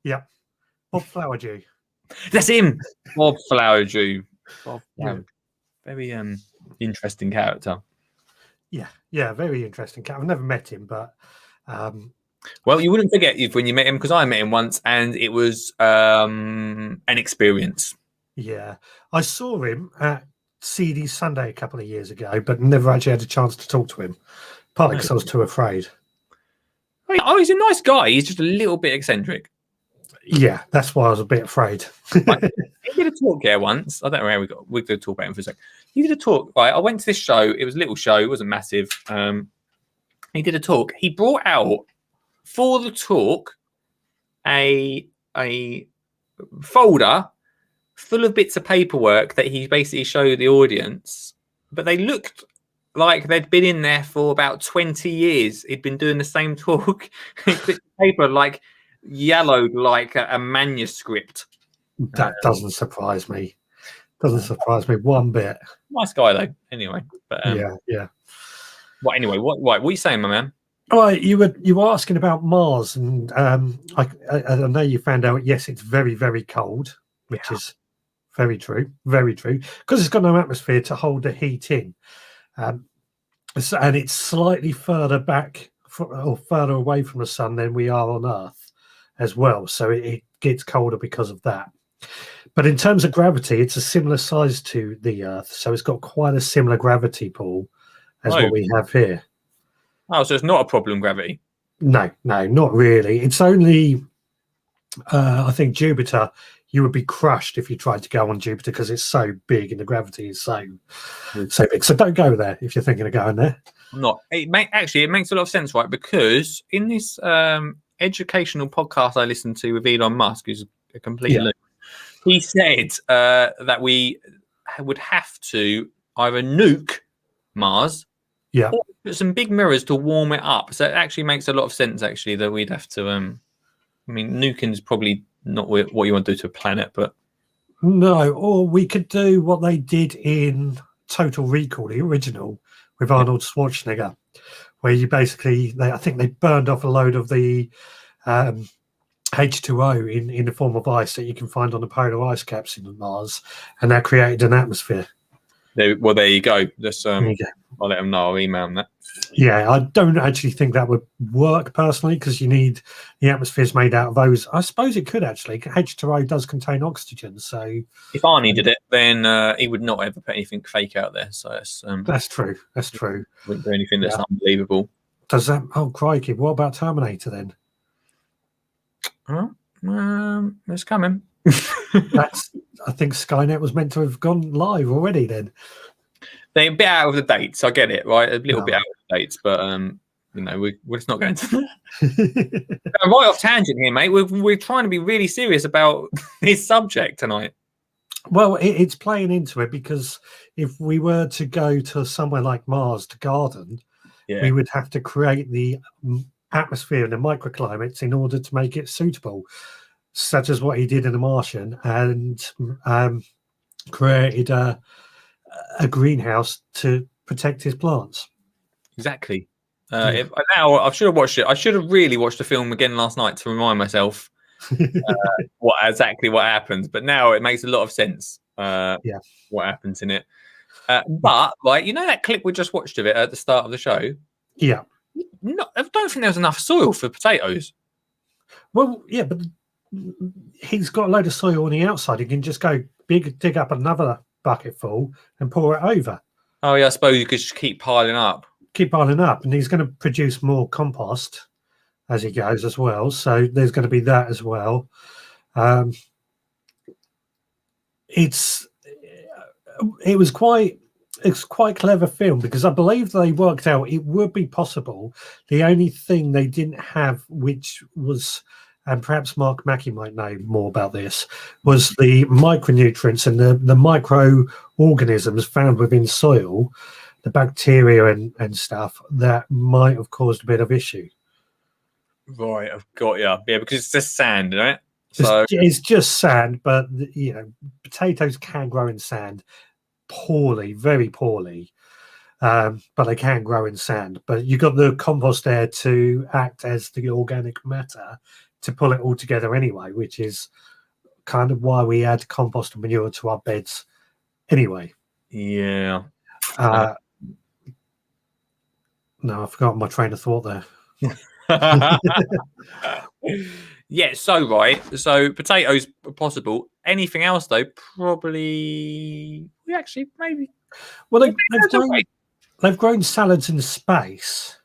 Speaker 10: Yeah. Bob Flowerdew.
Speaker 1: That's him. Bob Flowerdew.
Speaker 10: Yeah.
Speaker 1: Very interesting character.
Speaker 10: Yeah, very interesting character. I've never met him, but
Speaker 1: well, you wouldn't forget when you met him because I met him once and it was an experience.
Speaker 10: Yeah. I saw him at CD Sunday a couple of years ago, but never actually had a chance to talk to him. Partly because I was too afraid.
Speaker 1: Oh, he's a nice guy. He's just a little bit eccentric.
Speaker 10: Yeah, that's why I was a bit afraid.
Speaker 1: Right. He did a talk here once. I don't know where we're going to talk about him for a sec. He did a talk. Right, I went to this show. It was a little show. It wasn't massive. He did a talk. He brought out for the talk a folder full of bits of paperwork that he basically showed the audience, but they looked like they'd been in there for about 20 years. He'd been doing the same talk. Paper like yellowed like a manuscript.
Speaker 10: That doesn't surprise me. Doesn't surprise me one bit.
Speaker 1: Nice guy though. Anyway, but
Speaker 10: yeah.
Speaker 1: Well, anyway, what are you saying, my man?
Speaker 10: All right, you were asking about Mars, and I know you found out. Yes, it's very, very cold, which is very true, because it's got no atmosphere to hold the heat in. And it's slightly further back or further away from the sun than we are on Earth as well. So it gets colder because of that. But in terms of gravity, it's a similar size to the Earth. So it's got quite a similar gravity pull as what we have here.
Speaker 1: Oh, so it's not a problem, gravity?
Speaker 10: No, not really. It's only, I think Jupiter, you would be crushed if you tried to go on Jupiter because it's so big and the gravity is so big. So don't go there if you're thinking of going there.
Speaker 1: Not. It makes a lot of sense, right? Because in this educational podcast I listened to with Elon Musk, who's a complete loon, he said that we would have to either nuke Mars or put some big mirrors to warm it up. So it actually makes a lot of sense, actually, that we'd have to... I mean, nuking is probably not what you want to do to a planet, but...
Speaker 10: No, or we could do what they did in Total Recall, the original, with Arnold Schwarzenegger, where you basically, I think they burned off a load of the H2O in the form of ice that you can find on the polar ice caps in Mars, and that created an atmosphere.
Speaker 1: There you go. Just,
Speaker 10: There you go.
Speaker 1: I'll let them know. I'll email them that.
Speaker 10: Yeah, I don't actually think that would work personally, because you need the atmospheres made out of those. I suppose it could actually. H2O does contain oxygen, so
Speaker 1: If Arnie did it, then he would not ever put anything fake out there. So
Speaker 10: that's true. That's true.
Speaker 1: Wouldn't do anything that's unbelievable.
Speaker 10: Does that? Oh, crikey! What about Terminator then?
Speaker 1: It's coming.
Speaker 10: That's. I think Skynet was meant to have gone live already. Then
Speaker 1: They're a bit out of the dates. I get it, right? A little bit out of the dates, but we're just not going to. Right off tangent here, mate. We're trying to be really serious about this subject tonight.
Speaker 10: Well, it's playing into it, because if we were to go to somewhere like Mars to garden, we would have to create the atmosphere and the microclimates in order to make it suitable, such as what he did in The Martian, and created a greenhouse to protect his plants.
Speaker 1: Exactly. Now I should have watched it. I should have really watched the film again last night to remind myself what happens. But now it makes a lot of sense. What happens in it. But like, that clip we just watched of it at the start of the show.
Speaker 10: Yeah.
Speaker 1: No, I don't think there was enough soil for potatoes.
Speaker 10: Well, yeah, but he's got a load of soil on the outside. He can just go dig up another bucket full and pour it over.
Speaker 1: Oh yeah, I suppose you could just keep piling up.
Speaker 10: And he's going to produce more compost as he goes as well. So there's going to be that as well. It's quite clever film, because I believe they worked out it would be possible. The only thing they didn't have, which was, and perhaps Mark Mackey might know more about this, was the micronutrients and the microorganisms found within soil, the bacteria and stuff that might have caused a bit of issue.
Speaker 1: Right, I've got you. Yeah, because it's just sand, right? So
Speaker 10: It's just sand, but potatoes can grow in sand poorly, very poorly, but they can grow in sand. But you've got the compost there to act as the organic matter to pull it all together anyway, which is kind of why we add compost and manure to our beds anyway.
Speaker 1: Yeah.
Speaker 10: No, I've forgotten my train of thought there.
Speaker 1: Yeah, so potatoes are possible. Anything else though, probably maybe.
Speaker 10: Well, they've grown salads in space.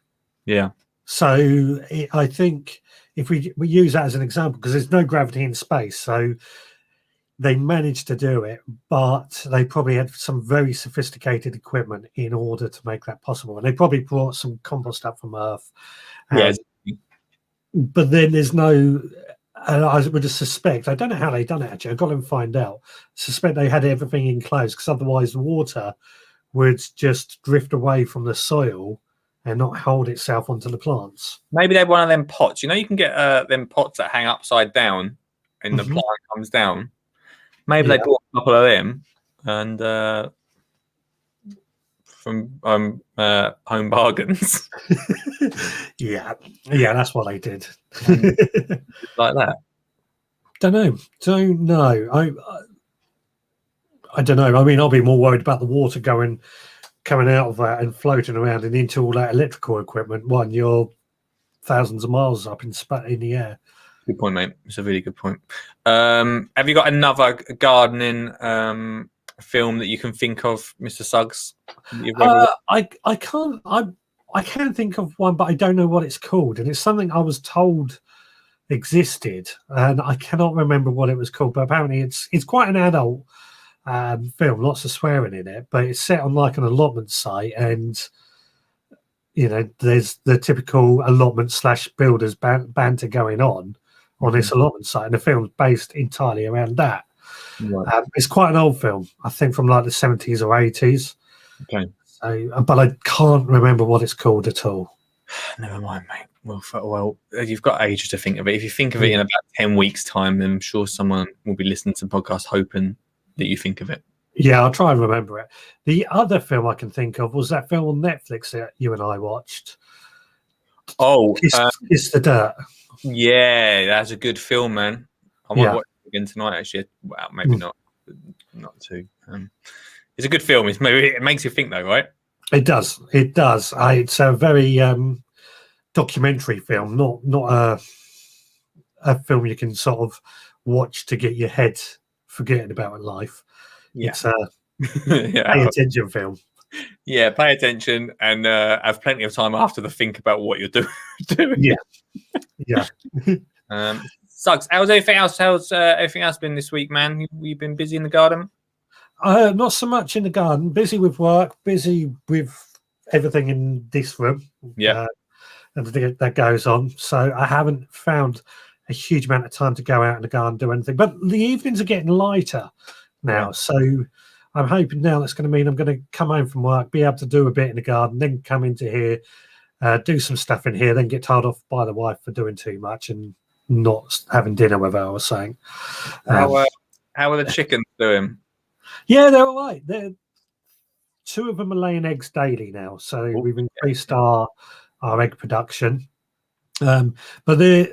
Speaker 1: Yeah.
Speaker 10: So I think if we use that as an example, because there's no gravity in space, so they managed to do it, but they probably had some very sophisticated equipment in order to make that possible. And they probably brought some compost up from Earth.
Speaker 1: Yes.
Speaker 10: But then there's no, I would suspect, I don't know how they done it actually, I've got to find out. Suspect they had everything enclosed, because otherwise the water would just drift away from the soil and not hold itself onto the plants.
Speaker 1: Maybe they have one of them pots. You can get them pots that hang upside down and the plant comes down. Maybe they bought a couple of them and from Home Bargains.
Speaker 10: yeah, that's what they did.
Speaker 1: Like that.
Speaker 10: Don't know. I don't know. I mean, I'll be more worried about the water coming out of that and floating around and into all that electrical equipment. One, you're thousands of miles up in the air.
Speaker 1: Good point, mate. It's a really good point. Have you got another gardening film that you can think of, Mr. Suggs?
Speaker 10: I can't think of one, but I don't know what it's called, and it's something I was told existed, and I cannot remember what it was called. But apparently, it's quite an adult film, lots of swearing in it, but it's set on like an allotment site, and there's the typical allotment / builders banter going on this allotment site, and the film's based entirely around that. Right. It's quite an old film, I think, from like the 70s or 80s.
Speaker 1: Okay.
Speaker 10: So, but I can't remember what it's called at all.
Speaker 1: Never mind, mate. Well, you've got ages to think of it. If you think of it in about 10 weeks' time, then I'm sure someone will be listening to the podcast hoping that you think of it.
Speaker 10: Yeah, I'll try and remember it. The other film I can think of was that film on Netflix that you and I watched.
Speaker 1: Oh,
Speaker 10: Kiss the Dirt.
Speaker 1: yeah, that's a good film, man. I might
Speaker 10: Yeah.
Speaker 1: watch it again tonight. Actually, well, maybe not too. It's a good film. It makes you think, though, right?
Speaker 10: It does. It does. It's a very documentary film, not a film you can sort of watch to get your head forgetting about life.
Speaker 1: Yeah.
Speaker 10: It's a
Speaker 1: Yeah.
Speaker 10: pay attention film.
Speaker 1: Yeah, pay attention and have plenty of time after to think about what you're doing.
Speaker 10: Yeah.
Speaker 1: Sucks. How's everything else? How's everything else been this week, man? You been busy in the garden?
Speaker 10: Not so much in the garden. Busy with work. Busy with everything in this room.
Speaker 1: Yeah.
Speaker 10: That goes on. So I haven't found a huge amount of time to go out in the garden and do anything. But the evenings are getting lighter now.
Speaker 1: Yeah.
Speaker 10: So I'm hoping now that's going to mean I'm going to come home from work, be able to do a bit in the garden, then come into here, do some stuff in here, then get told off by the wife for doing too much and not having dinner with her, I was saying.
Speaker 1: How are the chickens doing?
Speaker 10: Yeah, they're all right. Two of them are laying eggs daily now. So we've increased our egg production. But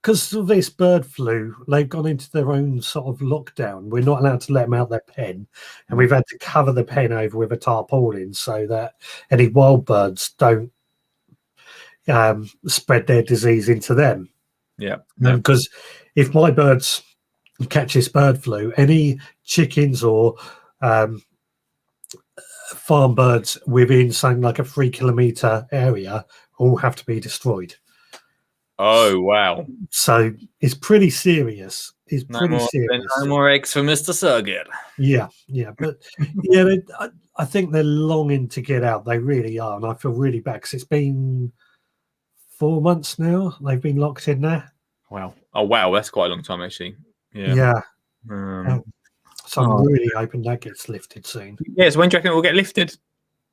Speaker 10: because of this bird flu, they've gone into their own sort of lockdown. We're not allowed to let them out their pen, and we've had to cover the pen over with a tarpaulin so that any wild birds don't spread their disease into them.
Speaker 1: Yeah.
Speaker 10: Because if my birds catch this bird flu, any chickens or farm birds within something like a 3 kilometre area all have to be destroyed.
Speaker 1: Oh, wow.
Speaker 10: So it's pretty serious. It's
Speaker 1: No
Speaker 10: pretty
Speaker 1: more,
Speaker 10: serious.
Speaker 1: no more eggs for Mr. Surrogate.
Speaker 10: Yeah. But yeah, I think they're longing to get out. They really are. And I feel really bad because it's been 4 months now. They've been locked in there.
Speaker 1: Wow. Oh, wow. That's quite a long time, actually.
Speaker 10: Yeah.
Speaker 1: Yeah.
Speaker 10: So I'm really hoping that gets lifted soon.
Speaker 1: Yes. When do you reckon it will get lifted?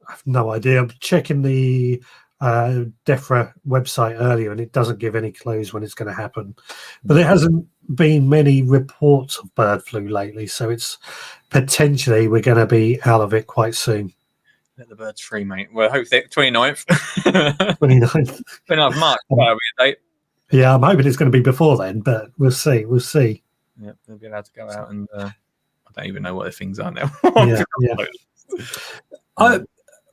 Speaker 10: I have no idea. I'm checking the DEFRA website earlier, and it doesn't give any clues when it's going to happen. But there hasn't been many reports of bird flu lately, so it's potentially we're going to be out of it quite soon.
Speaker 1: Let the birds free, mate. Well, I hope 29th.
Speaker 10: 29th.
Speaker 1: 29th of March. That'll be a date.
Speaker 10: Yeah, I'm hoping it's going to be before then, but we'll see. We'll see.
Speaker 1: Yeah, they'll be allowed to go out, and I don't even know what the things are now.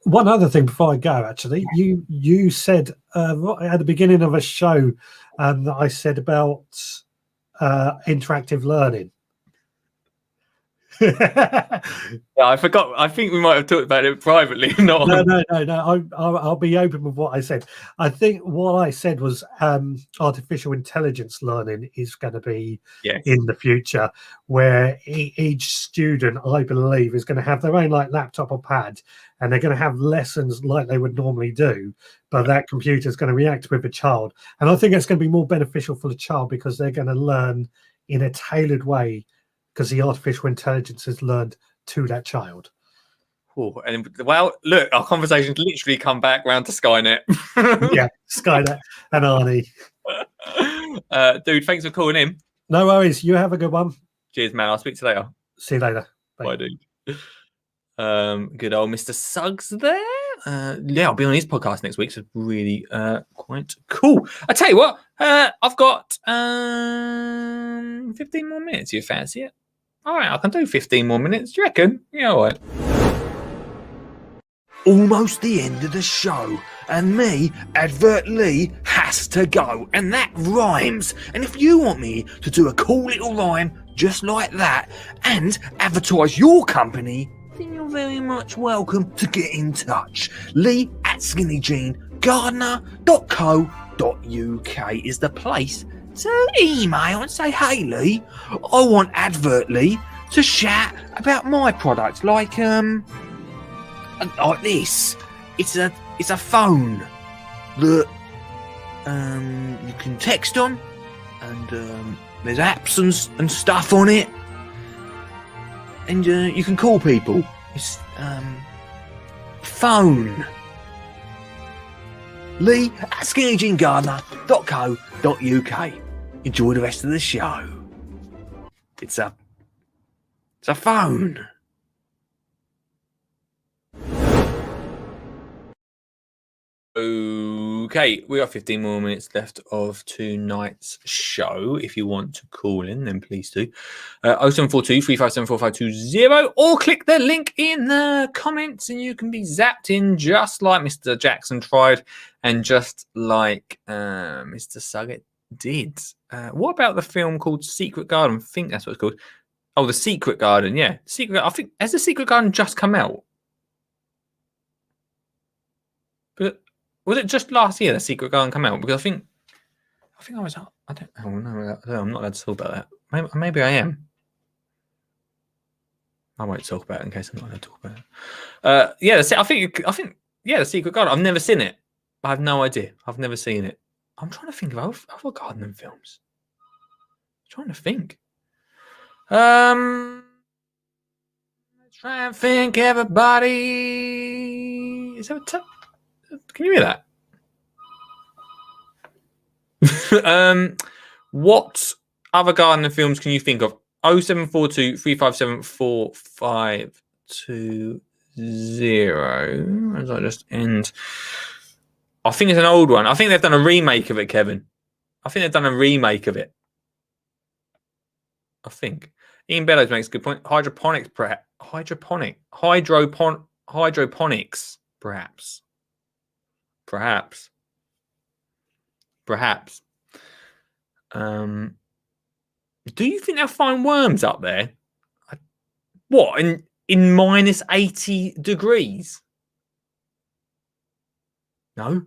Speaker 1: One other thing before I go, actually, you said at the beginning of a show that I said about interactive learning. Yeah, I forgot. I think we might have talked about it privately.
Speaker 10: No. I'll be open with what I said. I think what I said was artificial intelligence learning is going to be in the future, where each student, I believe, is going to have their own laptop or pad, and they're going to have lessons like they would normally do, but that computer is going to react with the child. And I think it's going to be more beneficial for the child because they're going to learn in a tailored way because the artificial intelligence has learned to that child.
Speaker 1: Oh, and well, look, our conversation's literally come back round to Skynet.
Speaker 10: Yeah, Skynet and Arnie.
Speaker 1: Dude, thanks for calling in.
Speaker 10: No worries. You have a good one.
Speaker 1: Cheers, man. I'll speak to you later.
Speaker 10: See you later.
Speaker 1: Bye, dude. Good old Mr. Suggs there. Yeah, I'll be on his podcast next week. So really quite cool. I tell you what, I've got 15 more minutes. You fancy it? All right, I can do 15 more minutes. Do you reckon? Yeah, all right.
Speaker 9: Almost the end of the show, and me, Advert Lee, has to go, and that rhymes. And if you want me to do a cool little rhyme just like that and advertise your company, then you're very much welcome to get in touch. Lee at skinnyjeangardener.co.uk is the place to email and say, hey Lee, I want Advert Lee to chat about my products like this. It's a phone that you can text on, and there's apps and stuff on it, and you can call people. It's phone. Lee at skinnyjeangardener.co.uk. Enjoy the rest of the show. It's a phone.
Speaker 1: Okay, we got 15 more minutes left of tonight's show. If you want to call in, then please do. 0742 357 4520, or click the link in the comments and you can be zapped in just like Mr. Jackson tried and just like Mr. Suggett did. What about the film called Secret Garden? I think that's what it's called. Oh, The Secret Garden. Yeah, Secret. I think, has The Secret Garden just come out? But was it just last year The Secret Garden come out? Because I think I was. I don't. Oh no, I'm not allowed to talk about that. Maybe I am. I won't talk about it in case I'm not allowed to talk about it. Yeah, I think. Yeah, The Secret Garden. I've never seen it. I have no idea. I've never seen it. I'm trying to think of other gardening films. I'm trying to think. Try and think, everybody. Is there can you hear that? What other gardening films can you think of? 0742 357 4520. As I just end. I think it's an old one. I think they've done a remake of it, Kevin. I think they've done a remake of it. I think. Ian Bellows makes a good point. Hydroponics, perhaps. Hydroponics, perhaps. Do you think they'll find worms up there? What, in minus 80 degrees? No.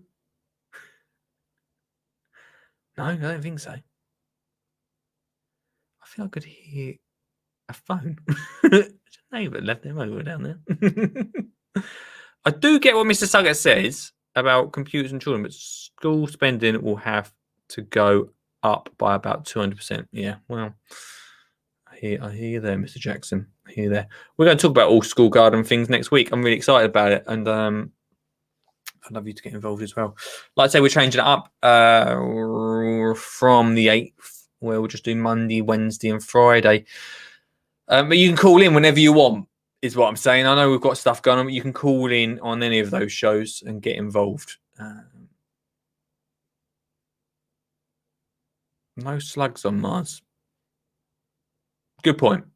Speaker 1: No, I don't think so. I feel I could hear a phone. Neighbour left their mobile down there. I do get what Mr. Suggett says about computers and children, but school spending will have to go up by about 200%. Yeah, well, I hear you there, Mr. Jackson. I hear you there. We're going to talk about all school garden things next week. I'm really excited about it, and I'd love you to get involved as well. Like I say, we're changing it up from the 8th, where we'll just do Monday, Wednesday, and Friday. But you can call in whenever you want, is what I'm saying. I know we've got stuff going on, but you can call in on any of those shows and get involved. No slugs on Mars. Good point.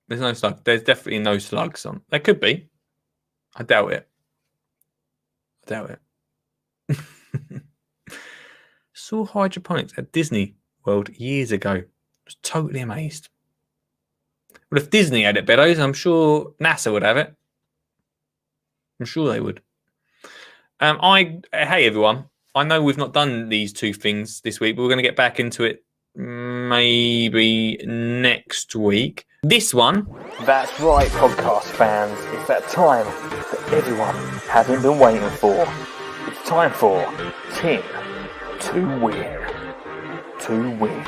Speaker 1: There's no slug. There's definitely no slugs on. There could be. I doubt it. Saw hydroponics at Disney World years ago. Was totally amazed. Well, if Disney had it, Beddoes, I'm sure NASA would have it. I'm sure they would. Hey everyone. I know we've not done these two things this week, but we're going to get back into it maybe next week. This one.
Speaker 11: That's right, podcast fans. It's that time that everyone hasn't been waiting for. It's time for Tin to Win. To win.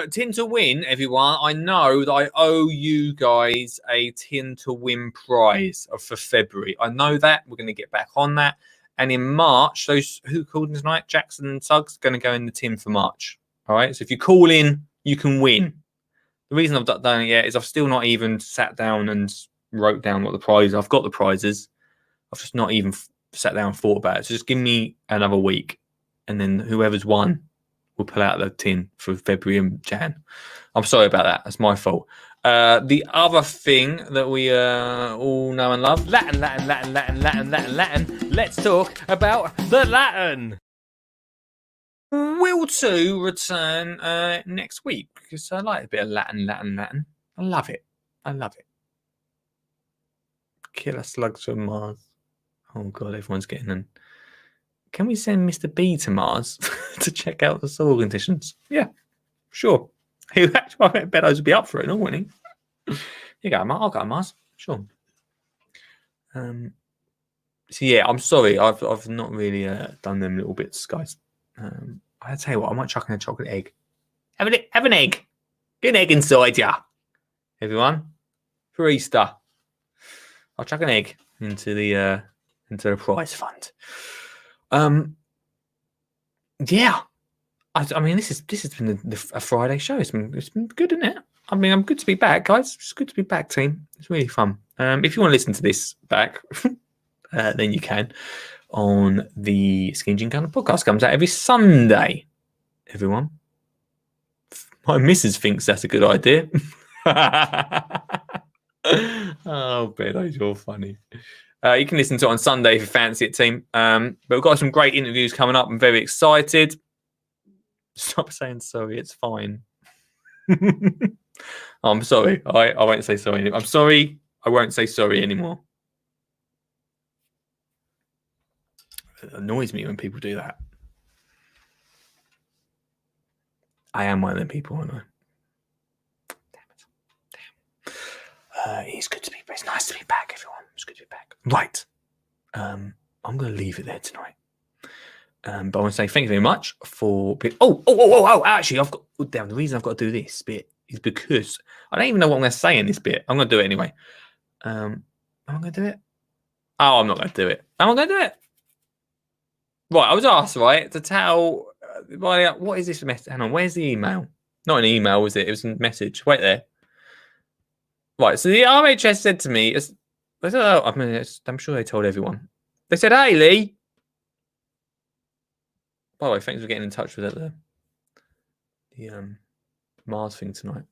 Speaker 1: Tin to Win, everyone. I know that I owe you guys a Tin to Win prize for February. I know that. We're going to get back on that. And in March, those who called in tonight, Jackson and Suggs, going to go in the tin for March. All right. So if you call in, you can win. The reason I've not done it yet is I've still not even sat down and wrote down what the prize. I've got the prizes. I've just not even sat down and thought about it. So just give me another week, and then whoever's won will pull out the tin for February and Jan. I'm sorry about that. That's my fault. The other thing that we all know and love, Latin. Let's talk about the Latin. Will 2 return next week because I like a bit of Latin. I love it. Killer slugs from Mars. Oh God, everyone's getting in. Can we send Mr. B to Mars to check out the soil conditions? Yeah, sure. I bet Beddoes would be up for it, wouldn't he? You go, I'll go Mars. Sure. So yeah, I'm sorry. I've not really done them little bits, guys. I'll tell you what, I might chuck in a chocolate egg. Have an egg. Get an egg inside ya, everyone. For Easter, I'll chuck an egg into the prize fund. Yeah. I mean, this has been a Friday show. It's been good, isn't it? I mean, I'm good to be back, guys. It's good to be back, team. It's really fun. If you want to listen to this back, then you can on the Skinny Jean Gunner podcast. Comes out every Sunday. Everyone, my missus thinks that's a good idea. Oh, Bedos, you're funny. You can listen to it on Sunday if you fancy it, team. But we've got some great interviews coming up. I'm very excited. Stop saying sorry. It's fine. I'm sorry. I won't say sorry anymore. I'm sorry. I won't say sorry anymore. It annoys me when people do that. I am one of them people, aren't I? Damn it. It's good to be back. It's nice to be back, everyone. It's good to be back. Right. I'm going to leave it there tonight. But I want to say thank you very much for... Oh, actually, I've got... Oh, damn, the reason I've got to do this bit is because I don't even know what I'm going to say in this bit. I'm going to do it anyway. Am I going to do it? Oh, I'm not going to do it. Am I going to do it? Right, I was asked, right, to tell... what is this message? Hang on, where's the email? Not an email, was it? It was a message. Wait there. Right, so the RHS said to me... I'm sure they told everyone. They said, hey, Lee. By the way, thanks for getting in touch with the Mars thing tonight.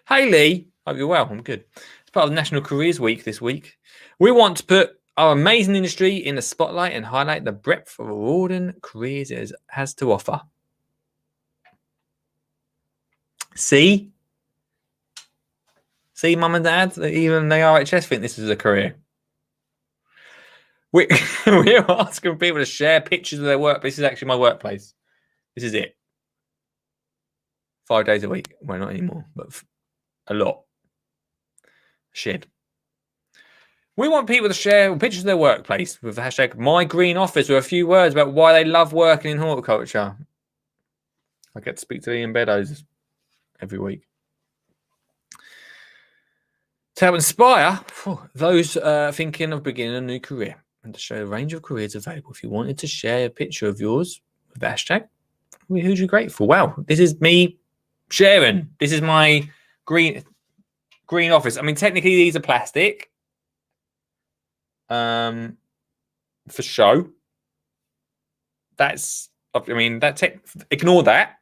Speaker 1: Hey, Lee. Hope you're well. I'm good. It's part of the National Careers Week this week. We want to put our amazing industry in the spotlight and highlight the breadth of rewarding careers it has to offer. See, Mum and Dad, even the RHS think this is a career. We're asking people to share pictures of their work. This is actually my workplace. This is it. 5 days a week. Well, not anymore, but a lot. Shed. We want people to share pictures of their workplace with the hashtag #MyGreenOffice with a few words about why they love working in horticulture. I get to speak to Ian Beddoes every week. To help inspire those thinking of beginning a new career and to show a range of careers available. If you wanted to share a picture of yours with the hashtag, we're hugely grateful. Wow, this is me sharing. This is my green office. I mean, technically these are plastic. For show. Ignore that.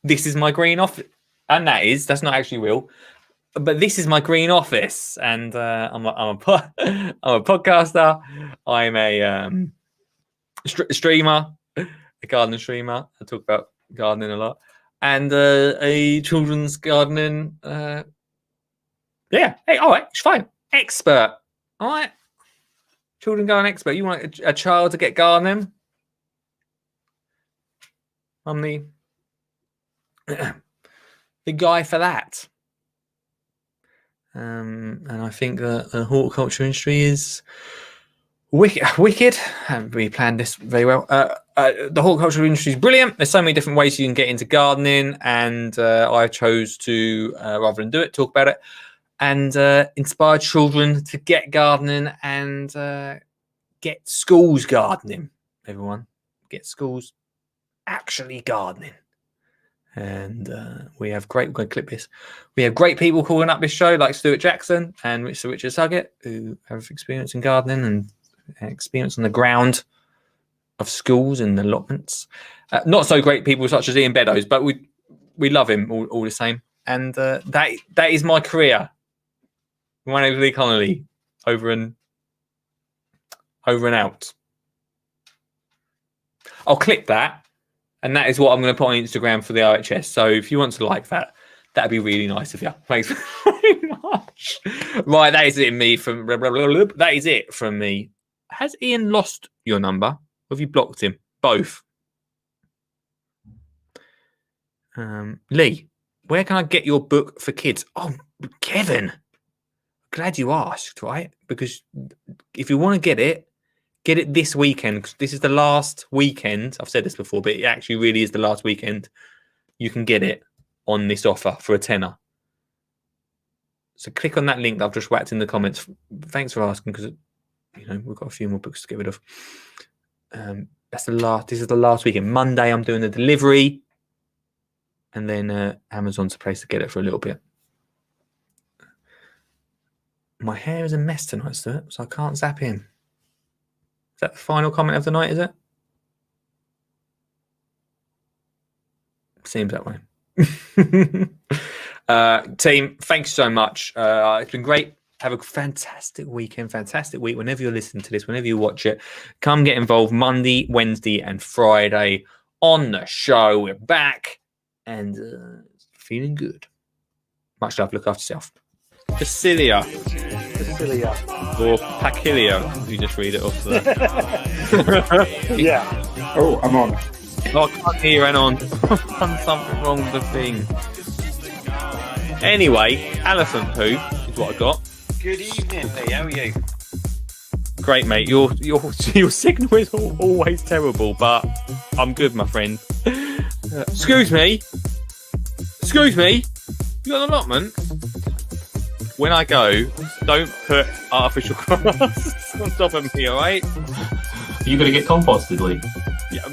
Speaker 1: This is my green office. And that's not actually real. But this is my green office, and I'm a podcaster. I'm a streamer, a gardening streamer. I talk about gardening a lot, and a children's gardening. Hey, all right, it's fine. Expert, all right. Children garden expert. You want a child to get gardening? I'm the guy for that. And I think that the horticulture industry is wicked. We planned this very well. The horticulture industry is brilliant. There's so many different ways you can get into gardening, and I chose to, rather than do it, talk about it and inspire children to get gardening and get schools gardening. Everyone, get schools actually gardening. And we're going to clip this. We have great people calling up this show, like Stuart Jackson and Sir Richard Suggett, who have experience in gardening and experience on the ground of schools and allotments. Not so great people such as Ian Beddoes, but we love him all the same. And that is my career. My name is Lee Connolly. Over and out. I'll clip that. And that is what I'm going to put on Instagram for the RHS. So if you want to like that, that'd be really nice of you. Thanks very much. Right, that is it That is it from me. Has Ian lost your number? Or have you blocked him? Both. Lee, where can I get your book for kids? Oh, Kevin. Glad you asked, right? Because if you want to get it this weekend. This is the last weekend. I've said this before, but it actually really is the last weekend you can get it on this offer for a tenner. So click on that link that I've just whacked in the comments. Thanks for asking, because we've got a few more books to get rid of. This is the last weekend. Monday I'm doing the delivery, and then Amazon's a place to get it for a little bit. My hair is a mess tonight, Stuart, so I can't zap in. Is that the final comment of the night, is it? Seems that way. Team, thanks so much. It's been great. Have a fantastic weekend, fantastic week. Whenever you're listening to this, whenever you watch it, come get involved Monday, Wednesday, and Friday on the show. We're back and feeling good. Much love. Look after yourself. Facilia. Or Pacilia, if you just read it off there.
Speaker 2: Yeah. Oh, I'm on.
Speaker 1: Oh, I can't hear you, Anon. I've done something wrong with the thing. Anyway, elephant poo is what I got.
Speaker 12: Good evening, Lee. How are you?
Speaker 1: Great, mate. Your signal is always terrible, but I'm good, my friend. Excuse me. You got an allotment? When I go, don't put artificial grass on top of me, alright?
Speaker 4: Are you going to get composted, Lee?
Speaker 1: Yeah,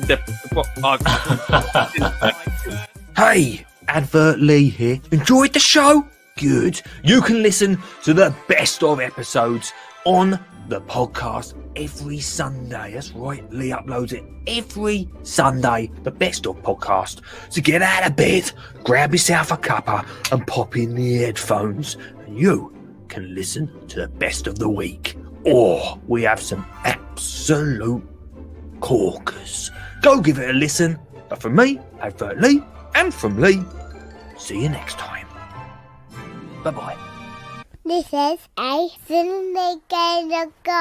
Speaker 9: Hey, Advert Lee here. Enjoyed the show? Good. You can listen to the best of episodes on the podcast every Sunday. That's right, Lee uploads it every Sunday, the best of podcast. So get out of bed, grab yourself a cuppa and pop in the headphones and you can listen to the best of the week. Or we have some absolute corkers. Go give it a listen. But from me, Advert Lee, and from Lee, see you next time. Bye-bye.
Speaker 13: This is a Cindy Game of God.